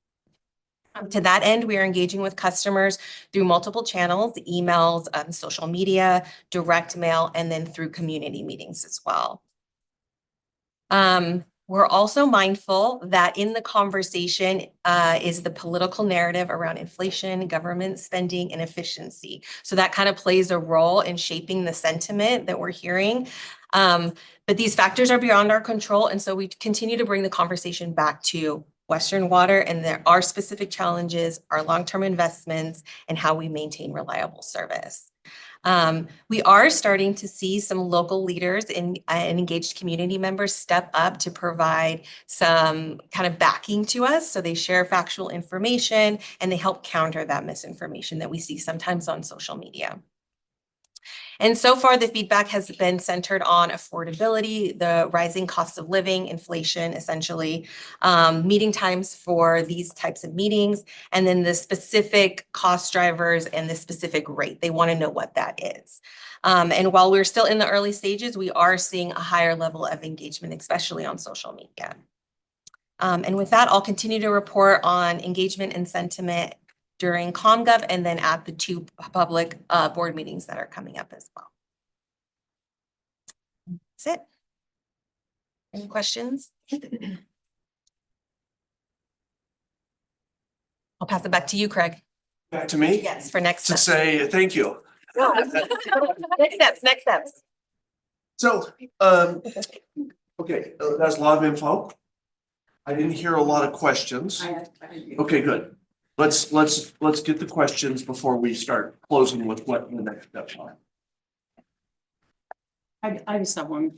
To that end, we are engaging with customers through multiple channels, emails, social media, direct mail, and then through community meetings as well. We're also mindful that in the conversation is the political narrative around inflation, government spending, and efficiency. So that kind of plays a role in shaping the sentiment that we're hearing. But these factors are beyond our control. And so we continue to bring the conversation back to Western Water and there are specific challenges, our long-term investments, and how we maintain reliable service. We are starting to see some local leaders and engaged community members step up to provide some kind of backing to us. So they share factual information and they help counter that misinformation that we see sometimes on social media. And so far, the feedback has been centered on affordability, the rising cost of living, inflation, essentially, meeting times for these types of meetings, and then the specific cost drivers and the specific rate. They want to know what that is. And while we're still in the early stages, we are seeing a higher level of engagement, especially on social media. And with that, I'll continue to report on engagement and sentiment during ComGov and then at the 2 public board meetings that are coming up as well. That's it. Any questions? I'll pass it back to you, Craig. Back to me? Yes, for next To steps. say thank you. Next steps. So, okay, that's a lot of info. I didn't hear a lot of questions. Okay, good. Let's get the questions before we start closing with what the next steps are. I just have one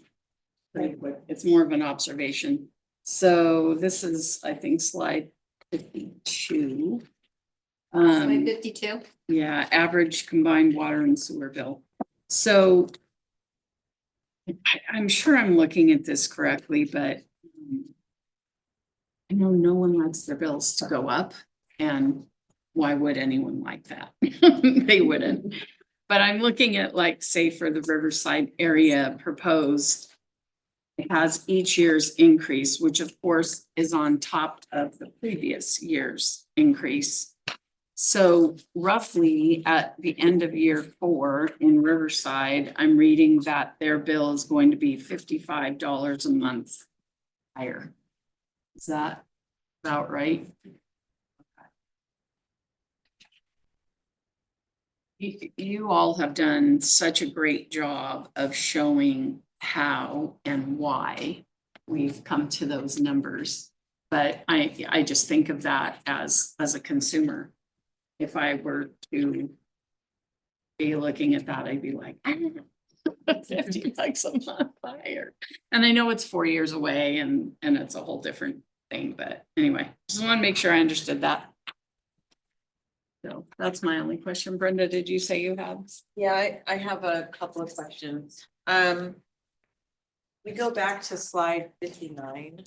pretty quick. It's more of an observation. So this is, I think, slide 52. Slide 52. Yeah, average combined water and sewer bill. So I'm sure I'm looking at this correctly, but I know no one likes their bills to go up. And why would anyone like that? They wouldn't. But I'm looking at, like, say for the Riverside area proposed, it has each year's increase, which of course is on top of the previous year's increase. So roughly at the end of year 4 in Riverside, I'm reading that their bill is going to be $55 a month higher. Is that about right? Okay. You all have done such a great job of showing how and why we've come to those numbers. But I just think of that as a consumer. If I were to be looking at that, I'd be like, $50 a month higher. And I know it's 4 years away and it's a whole different thing, but anyway, just want to make sure I understood that. So that's my only question. Brenda, did you say you had? Yeah, I have a couple of questions. We go back to slide 59.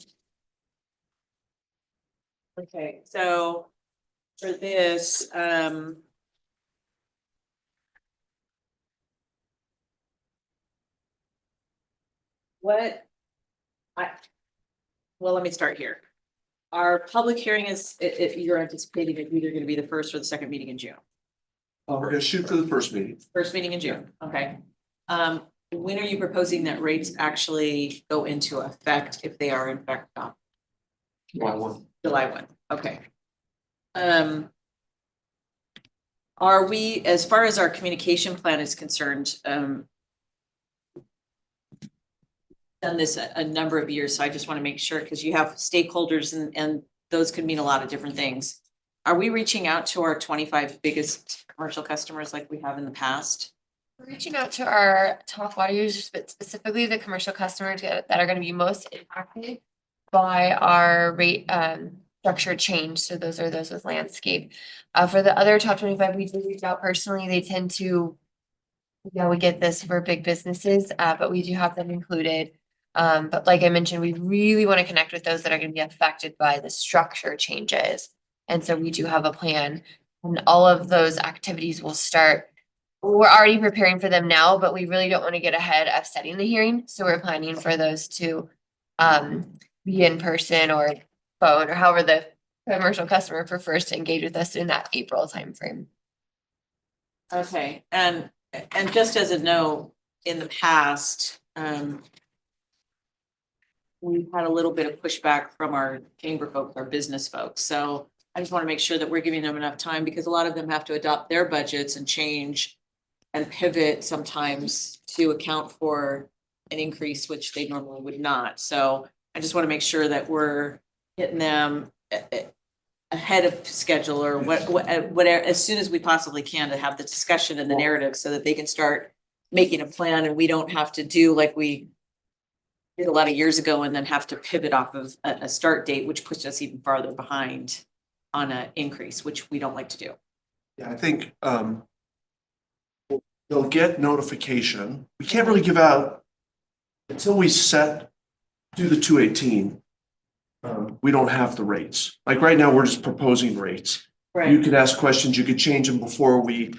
Okay, so for this, well, let me start here. Our public hearing is, you're anticipating it's either gonna be the first or the second meeting in June. We're gonna shoot for the first meeting. First meeting in June, okay. When are you proposing that rates actually go into effect if they are in fact not? July 1. July 1, okay. Are we, as far as our communication plan is concerned, done this a number of years, so I just want to make sure, because you have stakeholders and those could mean a lot of different things. Are we reaching out to our 25 biggest commercial customers like we have in the past? We're reaching out to our top water users, but specifically the commercial customers that are gonna be most impacted by our rate structure change. So those are those with landscape. For the other top 25, we do reach out personally. They tend to, yeah, we get this for big businesses, but we do have them included. But like I mentioned, we really want to connect with those that are going to be affected by the structure changes. And so we do have a plan, and all of those activities will start. We're already preparing for them now, but we really don't want to get ahead of setting the hearing. So we're planning for those to be in person or phone or however the commercial customer prefers to engage with us in that April timeframe. Okay, and just as a note, in the past, we've had a little bit of pushback from our chamber folks, our business folks. So I just want to make sure that we're giving them enough time, because a lot of them have to adopt their budgets and change and pivot sometimes to account for an increase, which they normally would not. So I just want to make sure that we're getting them ahead of schedule, or whatever, as soon as we possibly can, to have the discussion and the narrative so that they can start making a plan, and we don't have to do like we did a lot of years ago and then have to pivot off of a start date, which puts us even farther behind on an increase, which we don't like to do. Yeah, I think they'll get notification. We can't really give out until we do the 218. We don't have the rates. Like right now, we're just proposing rates. You could ask questions, you could change them before we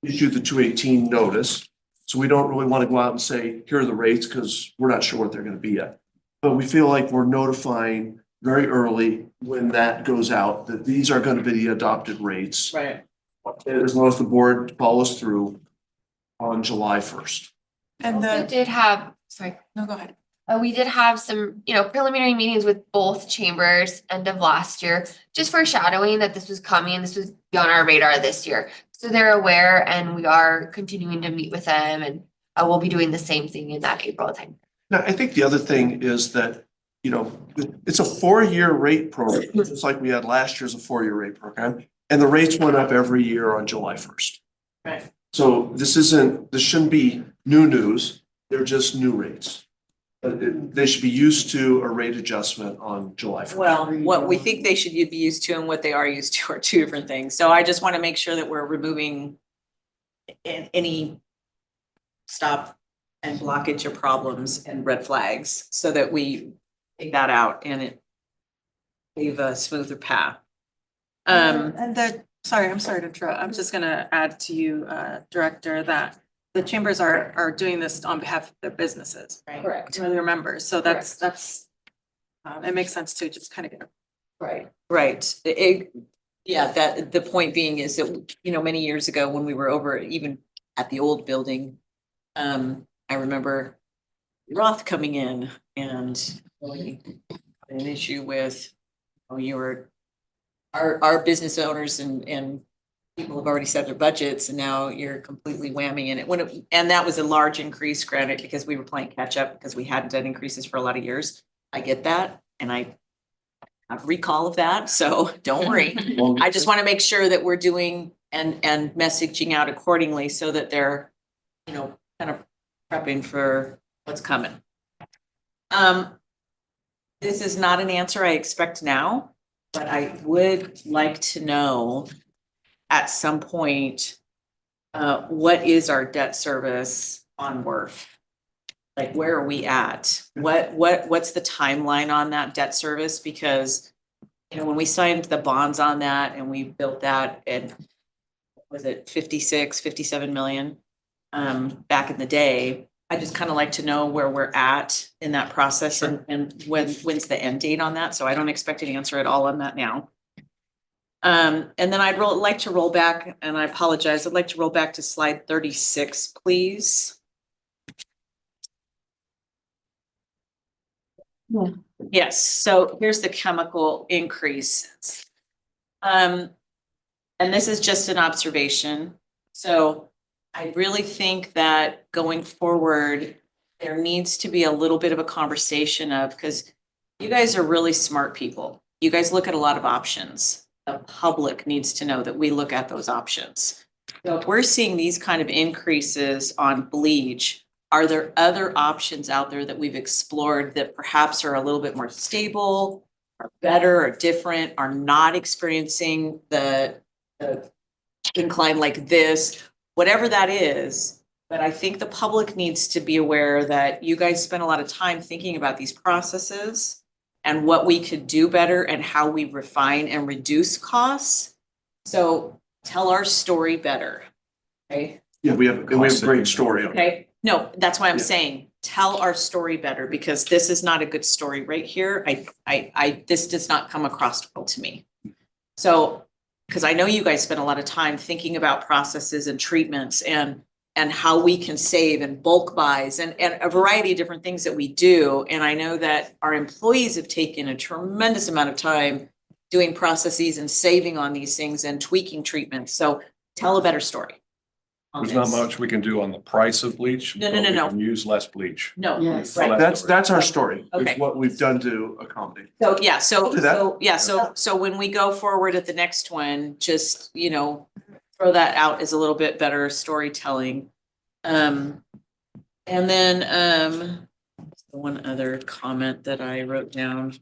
issue the 218 notice. So we don't really want to go out and say, here are the rates, because we're not sure what they're going to be yet. But we feel like we're notifying very early when that goes out, that these are going to be the adopted rates. Right. As long as the board follows through on July 1st. And We then, did have, sorry. no, go ahead. We did have some, preliminary meetings with both chambers end of last year, just foreshadowing that this was coming. This was on our radar this year. So they're aware, and we are continuing to meet with them, and we'll be doing the same thing in that April time. Now, I think the other thing is that, it's a 4-year rate program, just like we had last year's a 4-year rate program, and the rates went up every year on July 1st. Right. So this shouldn't be new news. They're just new rates. They should be used to a rate adjustment on July 1st. Well, what we think they should be used to and what they are used to are two different things. So I just want to make sure that we're removing any stop and blockage or problems and red flags, so that we take that out and it leave a smoother path. Sorry, I'm sorry to interrupt. I'm just gonna add to you, Director, that the chambers are doing this on behalf of their businesses, right? Correct. To their members, so that's, it makes sense to just kind of get. Right. Yeah, that the point being is that, many years ago when we were over even at the old building, I remember Roth coming in and an issue with, our business owners and people have already set their budgets and now you're completely whamming in it. And that was a large increase, granted, because we were playing catch up because we hadn't done increases for a lot of years. I get that, and I have recall of that, so don't worry. I just want to make sure that we're doing and messaging out accordingly so that they're, you know, kind of prepping for what's coming. This is not an answer I expect now, but I would like to know at some point, what is our debt service on WRF? Like, where are we at? What's the timeline on that debt service? Because, you know, when we signed the bonds on that and we built that, and was it 56, 57 million back in the day? I just kind of like to know where we're at in that process and when's the end date on that. So I don't expect an answer at all on that now. And then I'd like to roll back, and I apologize, I'd like to roll back to slide 36, please. Yes, so here's the chemical increases. And this is just an observation. So I really think that going forward, there needs to be a little bit of a conversation of, because you guys are really smart people. You guys look at a lot of options. The public needs to know that we look at those options. So if we're seeing these kind of increases on bleach, are there other options out there that we've explored that perhaps are a little bit more stable, are better, or different, are not experiencing the incline like this? Whatever that is, but I think the public needs to be aware that you guys spend a lot of time thinking about these processes and what we could do better and how we refine and reduce costs. So tell our story better, okay? Yeah, we have a great story. Okay, no, that's why I'm saying, tell our story better, because this is not a good story right here. This does not come across well to me. So, because I know you guys spend a lot of time thinking about processes and treatments and how we can save and bulk buys and a variety of different things that we do. And I know that our employees have taken a tremendous amount of time doing processes and saving on these things and tweaking treatments. So tell a better story. There's not much we can do on the price of bleach. No. but we can use less bleach. No, Yes. right. That's our story. Okay. It's what we've done to accommodate. So, yeah, I'll do that. so when we go forward at the next one, just, you know, throw that out as a little bit better storytelling. And then, one other comment that I wrote down.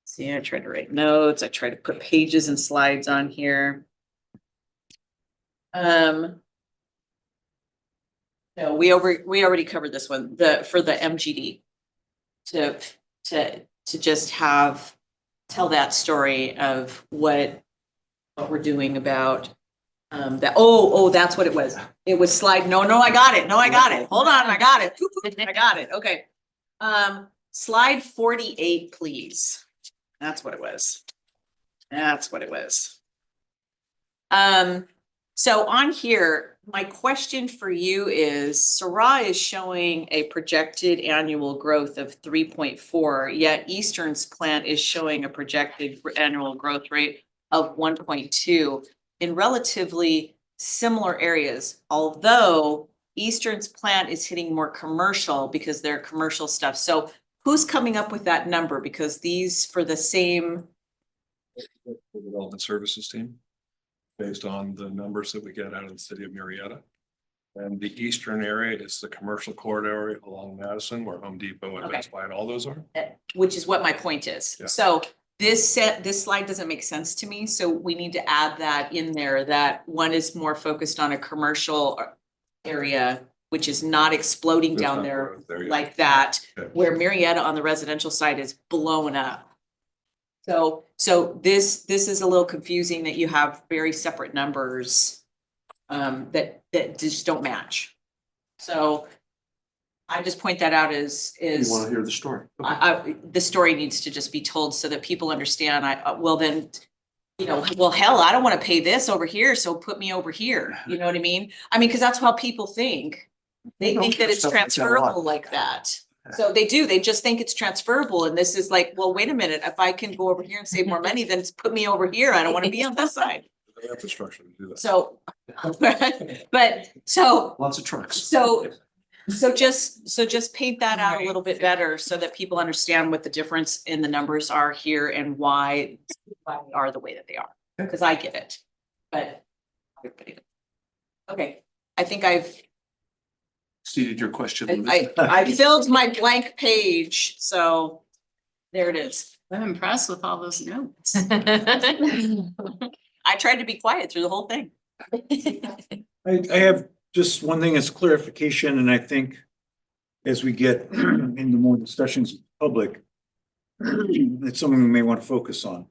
See, I tried to write notes. I tried to put pages and slides on here. No, we already covered this one, for the MGD. To just tell that story of what we're doing about that. Oh, that's what it was. It was slide. No, I got it. Hold on, I got it. I got it. Okay. Slide 48, please. That's what it was. So on here, my question for you is, Syrah is showing a projected annual growth of 3.4, yet Eastern's plant is showing a projected annual growth rate of 1.2 in relatively similar areas, although Eastern's plant is hitting more commercial because they're commercial stuff. So who's coming up with that number? Because these for the same. The Development Services team, based on the numbers that we get out of the city of Marietta. And the eastern area is the commercial corridor along Madison, where Home Depot and Best Buy and all those are. Which is what my point is. Yeah. So this slide doesn't make sense to me. So we need to add that in there, that one is more focused on a commercial area, which is not exploding There's down not there growth there yet. like that, Okay. where Marietta on the residential side is blowing up. So this is a little confusing that you have very separate numbers that just don't match. So I just point that out as You want to hear the story? the story needs to just be told so that people understand. Well then, you know, well, hell, I don't want to pay this over here, so put me over here. You know what I mean? I mean, because that's how people think. They think that it's Stuff like that a lot. transferable like that. So they do, they just think it's transferable, and this is like, well, wait a minute, if I can go over here and save more money, then put me over here, I don't wanna be on this side. The infrastructure to do that. So, but, so, Lots of trucks. so just paint that out a little bit better so that people understand what the difference in the numbers are here and why they are the way that they are, because I get it, but. everybody- Okay, I think I've Exceeded your question. I filled my blank page, so there it is. I'm impressed with all those notes. I tried to be quiet through the whole thing. I have just one thing as clarification, and I think as we get into more discussions with the public, it's something we may want to focus on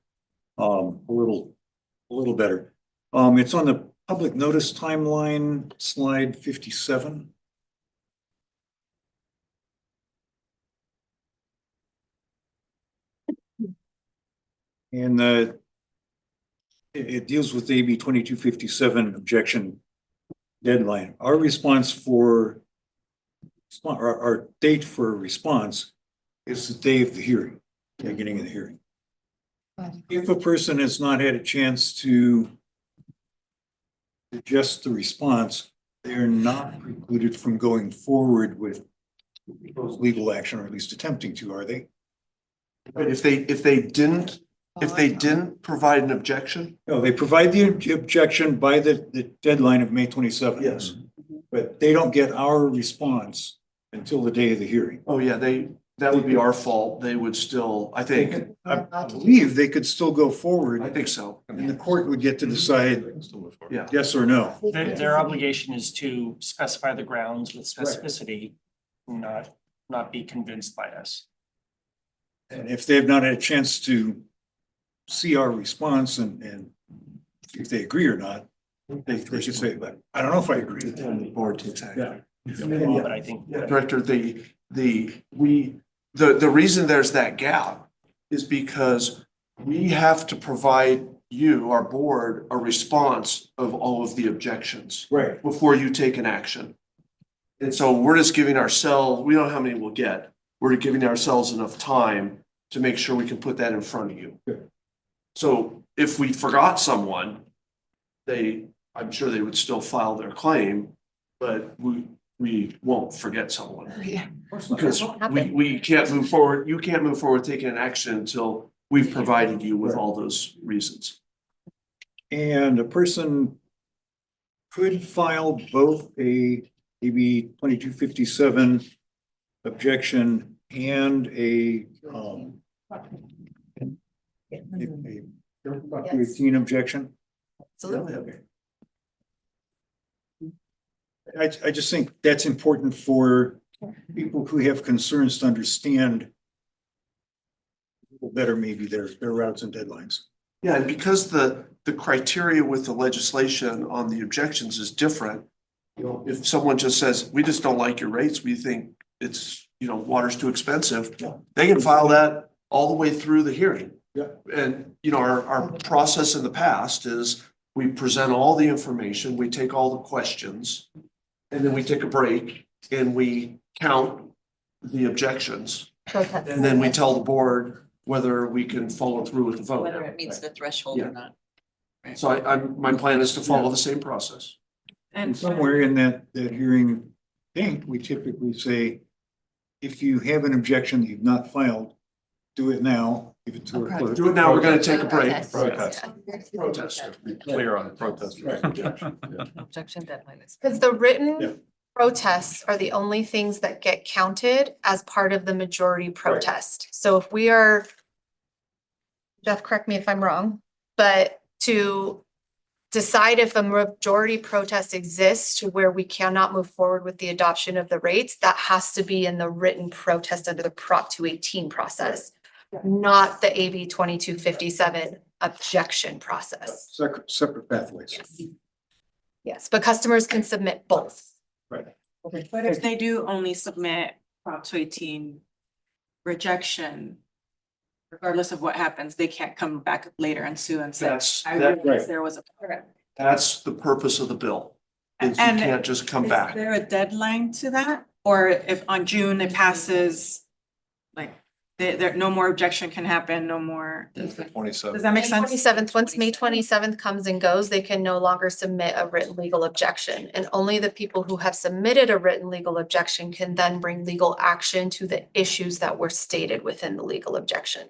a little better. It's on the public notice timeline, slide 57. And it deals with the AB 2257 objection deadline. Our response for our date for a response is the day of the hearing, the beginning of the hearing. If a person has not had a chance to adjust the response, they're not precluded from going forward with legal action, or at least attempting to, are they? But if they didn't provide an objection, No, they provide the objection by the deadline of May 27th. yes. But they don't get our response until the day of the hearing. Oh, yeah, that would be our fault. They would still, I think, I believe they could still go forward. I think so. And the court would get to decide Yeah. yes or no. Their obligation is to specify the grounds with specificity, not be convinced by us. And if they've not had a chance to see our response and if they agree or not, they should say, but I don't know if I agree. The board takes action. But I think. Director, the reason there's that gap is because we have to provide you, our board, a response of all of the objections Right. before you take an action. And so we're just giving ourselves, we don't know how many we'll get. We're giving ourselves enough time to make sure we can put that in front of you. Good. So if we forgot someone, I'm sure they would still file their claim, but we won't forget someone. Yeah. Because Won't happen. we can't move forward, you can't move forward taking an action until we've provided you with all those reasons. And a person could file both a AB 2257 objection and a 18 objection. Absolutely. I just think that's important for people who have concerns to understand a little better maybe their routes and deadlines. Yeah, and because the criteria with the legislation on the objections is different. You know, if someone just says, we just don't like your rates, we think it's, water's too expensive, they can file that all the way through the hearing. Yeah. And, our process in the past is we present all the information, we take all the questions, and then we take a break and we count the objections. Protest. And then we tell the board whether we can follow through with the vote. Whether it meets the threshold Yeah. or not. Right. So my plan is to follow the same process. And somewhere in that hearing date, we typically say, if you have an objection that you've not filed, do it now, give it to our clerk. Do it now, we're gonna take a break. Protest. Protest. Be clear on the protest. Objection. Yeah. Objection deadline is. Because the Yeah. written protests are the only things that get counted as part of the majority protest. So if we are, Jeff, correct me if I'm wrong, but to decide if a majority protest exists to where we cannot move forward with the adoption of the rates, that has to be in the written protest under the Prop 218 process, not the AB 2257 objection process. Separate pathways. Yes. Yes, but customers can submit both. Right. But if they do only submit Prop 218 rejection, regardless of what happens, they can't come back later and sue and say, I realized there was a. That's the purpose of the bill. Is you And can't just come Is back. there a deadline to that? or if on June it passes, like, there, no more objection can happen, no more. Does Twenty-seven. that make sense? 27th, once May 27th comes and goes, they can no longer submit a written legal objection. And only the people who have submitted a written legal objection can then bring legal action to the issues that were stated within the legal objection.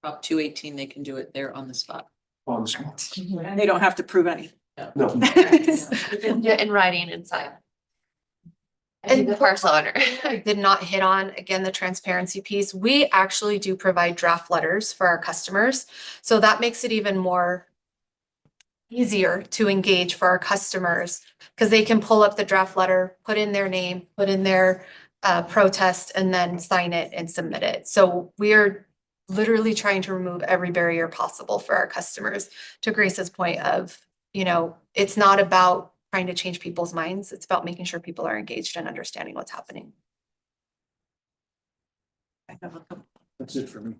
Prop 218, they can do it there on the spot. On the spot. And they don't have to prove any. No. You can do it in writing inside. And the parcel owner. I did not hit on, again, the transparency piece. We actually do provide draft letters for our customers. So that makes it even more easier to engage for our customers because they can pull up the draft letter, put in their name, put in their protest, and then sign it and submit it. So we are literally trying to remove every barrier possible for our customers. To Grace's point of, you know, it's not about trying to change people's minds. It's about making sure people are engaged and understanding what's happening. I have a couple. That's it for me.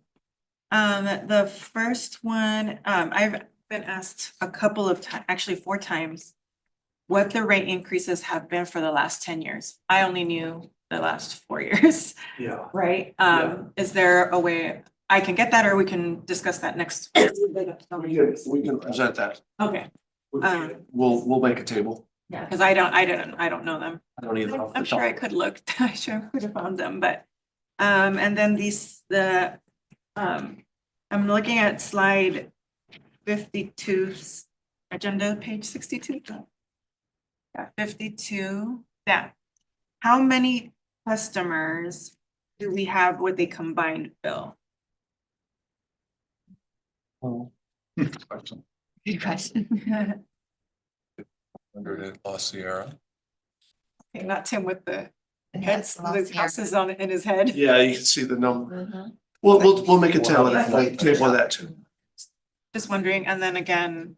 The first one, I've been asked a couple of times, actually 4 times, what the rate increases have been for the last 10 years. I only knew the last 4 years, Yeah. right? Yeah. Is there a way I can get that, or we can discuss that next? We can present that. Okay, We'll make a table. yeah, because I don't know them. I don't either. off the I'm sure I top. could look, I sure could have found them, but, and then I'm looking at slide 52, agenda page 62. Yeah, 52, yeah. How many customers do we have with a combined bill? Question. Good question. 100 at La Sierra. Okay, not Tim with the And head, that's the last year. houses on in his head. Yeah, you can see the number. Mhm. We'll make a table of that, table of that too. Just wondering, and then again,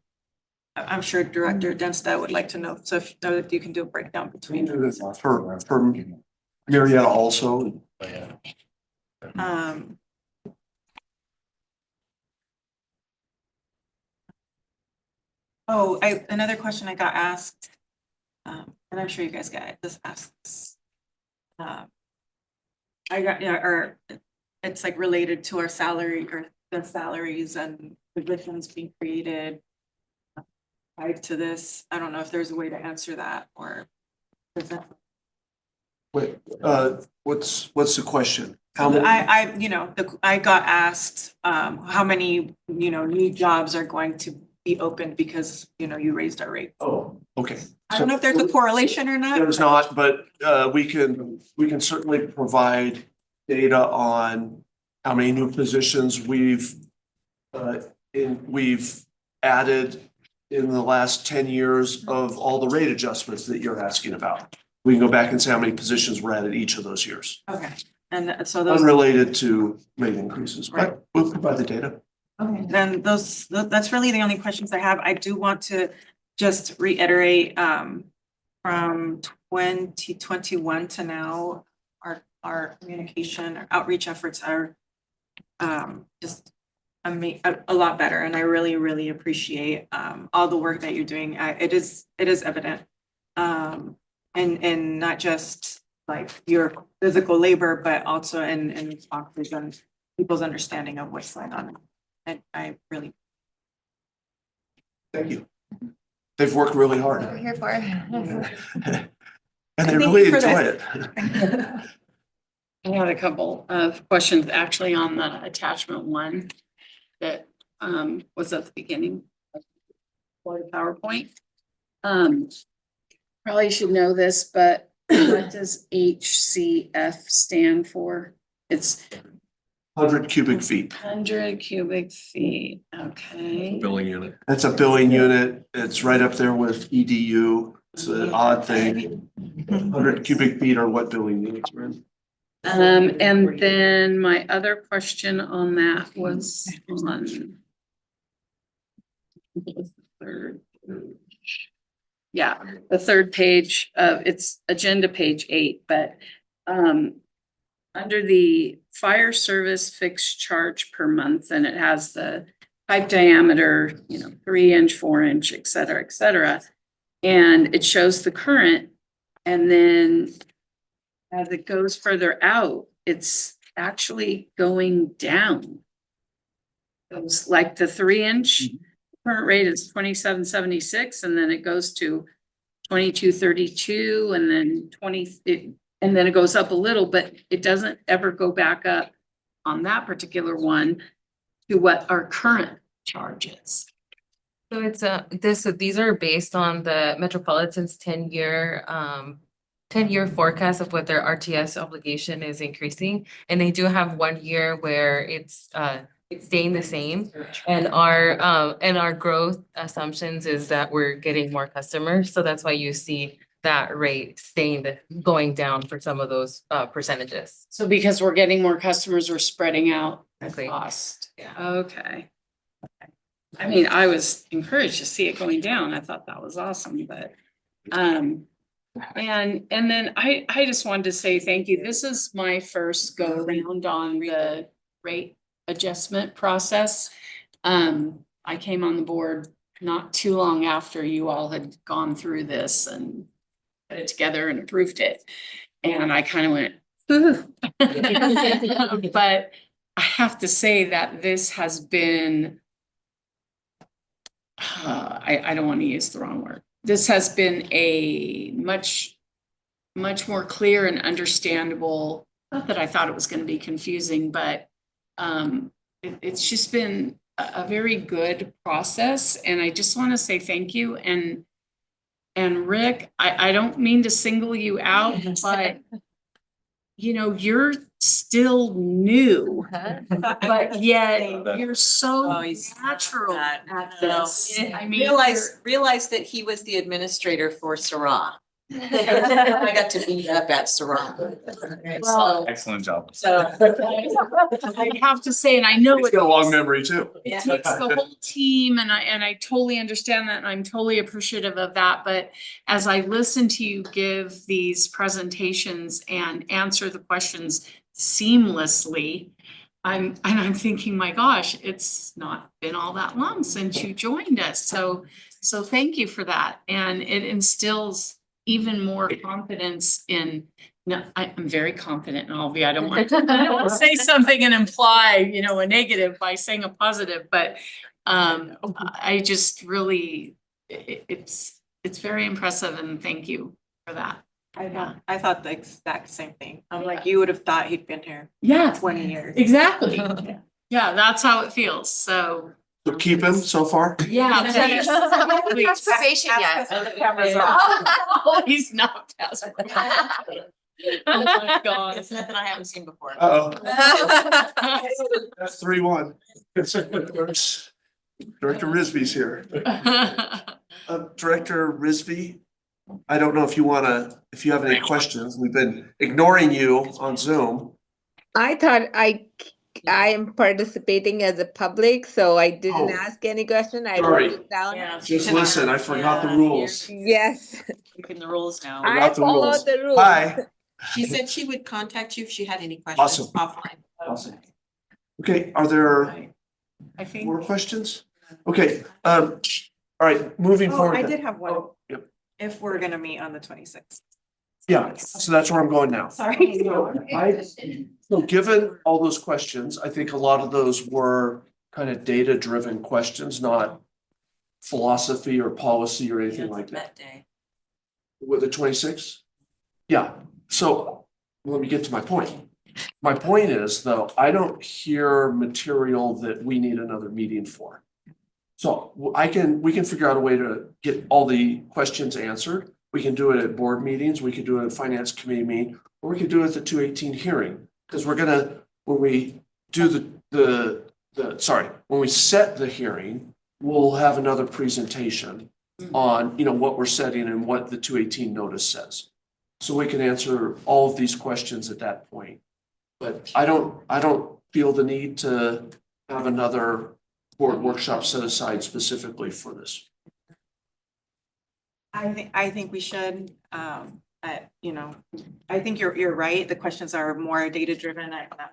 I'm sure Director Denstad would like to know, so if you can do a breakdown between. For Marietta also. Um. Oh, another question I got asked, and I'm sure you guys get this asked. I got, yeah, or it's like related to our salary or the salaries and positions being created. Tied to this, I don't know if there's a way to answer that or. present. Wait, what's the question? How many? I got asked, how many, new jobs are going to be open because, you raised our rate. Oh, okay. I don't know if there's a correlation or not. There's not, but we can certainly provide data on how many new positions we've added in the last 10 years of all the rate adjustments that you're asking about. We can go back and say how many positions were added each of those years, Okay, and so those. unrelated to rate increases, Right. but we'll provide the data. Okay, then that's really the only questions I have. I do want to just reiterate, from 2021 to now, our communication, our outreach efforts are just a lot better, and I really, really appreciate all the work that you're doing. It is evident, and not just like your physical labor, but also in responses and people's understanding of what's going on. And I really. Thank you. They've worked really hard. What we're here for. And they Thank really you for enjoy that. it. I had a couple of questions actually on the attachment 1 that was at the beginning for the PowerPoint. Probably should know this, but what does HCF stand for? It's 100 cubic feet. 100 cubic feet, okay. Billing unit. That's a billing unit. It's right up there with EDU. It's an odd thing. 100 cubic feet are what billing units are in. And then my other question on that was on. Yeah, the third page of it's agenda page 8, but under the fire service fixed charge per month, and it has the pipe diameter, 3-inch, 4-inch, et cetera, et cetera. And it shows the current, and then as it goes further out, it's actually going down. It's like the 3-inch current rate is 27.76, and then it goes to 22.32, and then and then it goes up a little, but it doesn't ever go back up on that particular one to what our current charge is. So it's these are based on the Metropolitan's 10-year forecast of what their RTS obligation is increasing. And they do have 1 year where it's staying the same. And our growth assumptions is that we're getting more customers. So that's why you see that rate going down for some of those percentages. So because we're getting more customers, we're spreading out the Exactly. cost. Yeah. Okay. I mean, I was encouraged to see it going down. I thought that was awesome, but, and then I just wanted to say thank you. This is my first go around on the rate adjustment process. I came on the board not too long after you all had gone through this and put it together and approved it. And I kind of went, ooh. But I have to say that this has been, I don't want to use the wrong word. This has been a much more clear and understandable, not that I thought it was going to be confusing, but it's just been a very good process. And I just want to say thank you. And Rick, I don't mean to single you out, but you know, you're still new, but yet you're so Oh, he's natural not. at this. I mean, Realize that he was the administrator for Sarah. I got to meet up at Sarah. Well, Excellent job. So. I have to say, and I know He's got a long memory too. it takes the whole team, and I totally understand that, and I'm totally appreciative of that. But as I listen to you give these presentations and answer the questions seamlessly, I'm thinking, my gosh, it's not been all that long since you joined us. So thank you for that. And it instills even more confidence in, no, I'm very confident in all of you. I don't want to say something and imply, you know, a negative by saying a positive, but I just really, it's very impressive, and thank you for that. I thought the exact same thing. I'm like, you would have thought he'd been here Yeah, 20 years. exactly. Yeah, that's how it feels. So, So keep him so far? yeah. please. Not probation yet. Oh, he's not past probation. Oh my God. It's nothing I haven't seen before. Uh-oh. That's 3-1. Director Risby's here. Director Risby, I don't know if you have any questions. We've been ignoring you on Zoom. I thought I am participating as a public, so I didn't Oh. ask any question. I Sorry. wrote it down. Yeah. Just listen, I forgot the rules. Yes, Keeping the rules now. I I got the followed rules. the rules. Hi. She said she would contact you if she had any questions Awesome. offline. Awesome. Okay, are there I think. more questions? Okay, all right, moving Oh, forward. I then. did have one. Oh, yep. If we're gonna meet on the 26th. Yeah, so that's where I'm going now. Sorry. So given all those questions, I think a lot of those were kind of data-driven questions, not philosophy or policy or anything like that. Day. With the 26th? Yeah, so let me get to my point. My point is, though, I don't hear material that we need another meeting for. So we can figure out a way to get all the questions answered. We can do it at board meetings, we could do it at finance committee meeting, or we could do it at the 218 hearing. Because we're gonna, when we do when we set the hearing, we'll have another presentation on, you know, what we're setting and what the 218 notice says. So we can answer all of these questions at that point. But I don't feel the need to have another board workshop set aside specifically for this. I think we should, you know, I think you're right. The questions are more data driven,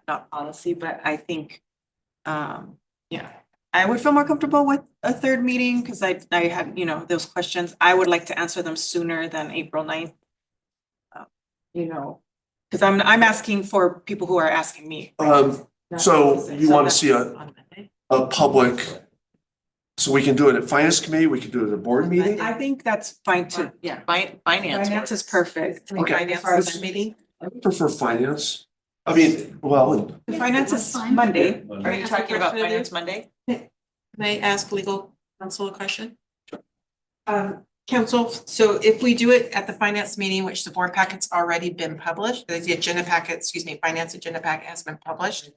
not policy, but I think, yeah, I would feel more comfortable with a third meeting because I had, you know, those questions. I would like to answer them sooner than April 9th. You know, Because I'm asking for people who are asking me. So you want to see On Monday. a public, so we can do it at finance committee, we can do it at a board meeting? I think that's fine too. Yeah, finance. Finance is perfect. Okay. Finance meeting. I prefer finance. I mean, well, The finance is Monday. Are you talking about finance Monday? May I ask legal counsel a question? Counsel, so if we do it at the finance meeting, which the board packet's already been published, the agenda packet, excuse me, finance agenda packet has been published.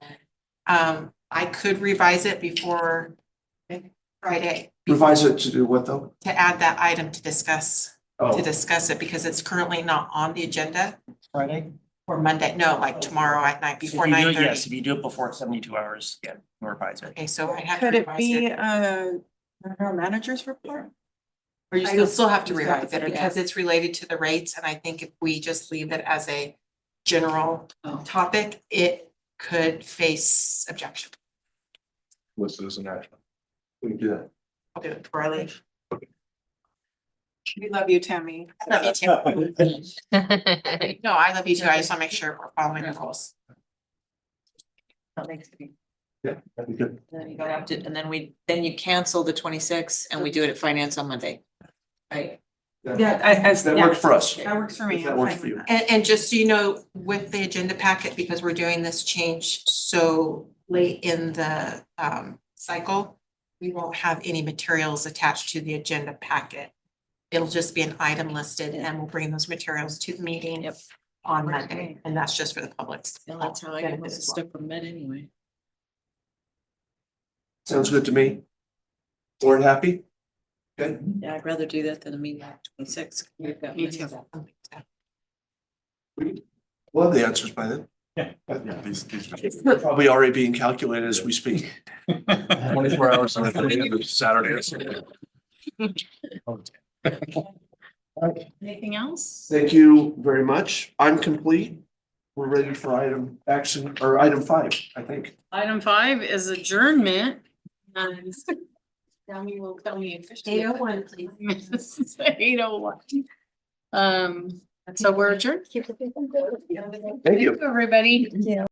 I could revise it before Friday. revise it to do what though? To add that item to discuss Oh, it because it's currently not on the agenda Friday? for Monday. No, like tomorrow at night If before you do it, 9:30. yes, if you do it before 72 hours, yeah, revise it. Okay, so I have to Could it revise be it. our manager's report? Or you still have to you still have to revise it put it because it's related to the rates, and I think if we just leave it as a general topic, it could face objection. Listed as an action. we can do that. I'll do it before I leave. We love you, Tammy. Love you too. No, I love you too. I just want to make sure we're following the rules. That makes me. Yeah, that'd be good. Then you go up to, and then you cancel the 26th and we do it at finance on Monday. Right? Yeah, That works for us. That works for me. That I'm works fine for with you. that. And just so you know, with the agenda packet, because we're doing this change so late in the cycle, we won't have any materials attached to the agenda packet. It'll just be an item listed and we'll bring those materials to the meeting Yep. on Monday, and that's just for the public's. And that's how I get benefit most as well. stuff from Med anyway. Sounds good to me. Board happy? Okay. Yeah, I'd rather do that than a meeting at 26. Me too. We'll have the answers by then. Yeah, these Probably already being calculated as we speak. 24 hours on Saturday or something. Anything else? Thank you very much. I'm complete. We're ready for item 5, I think. Item 5 is adjournment. Tammy will tell me officially. 8:01, please. 8:01. So we're adjourned. Thank you. Everybody.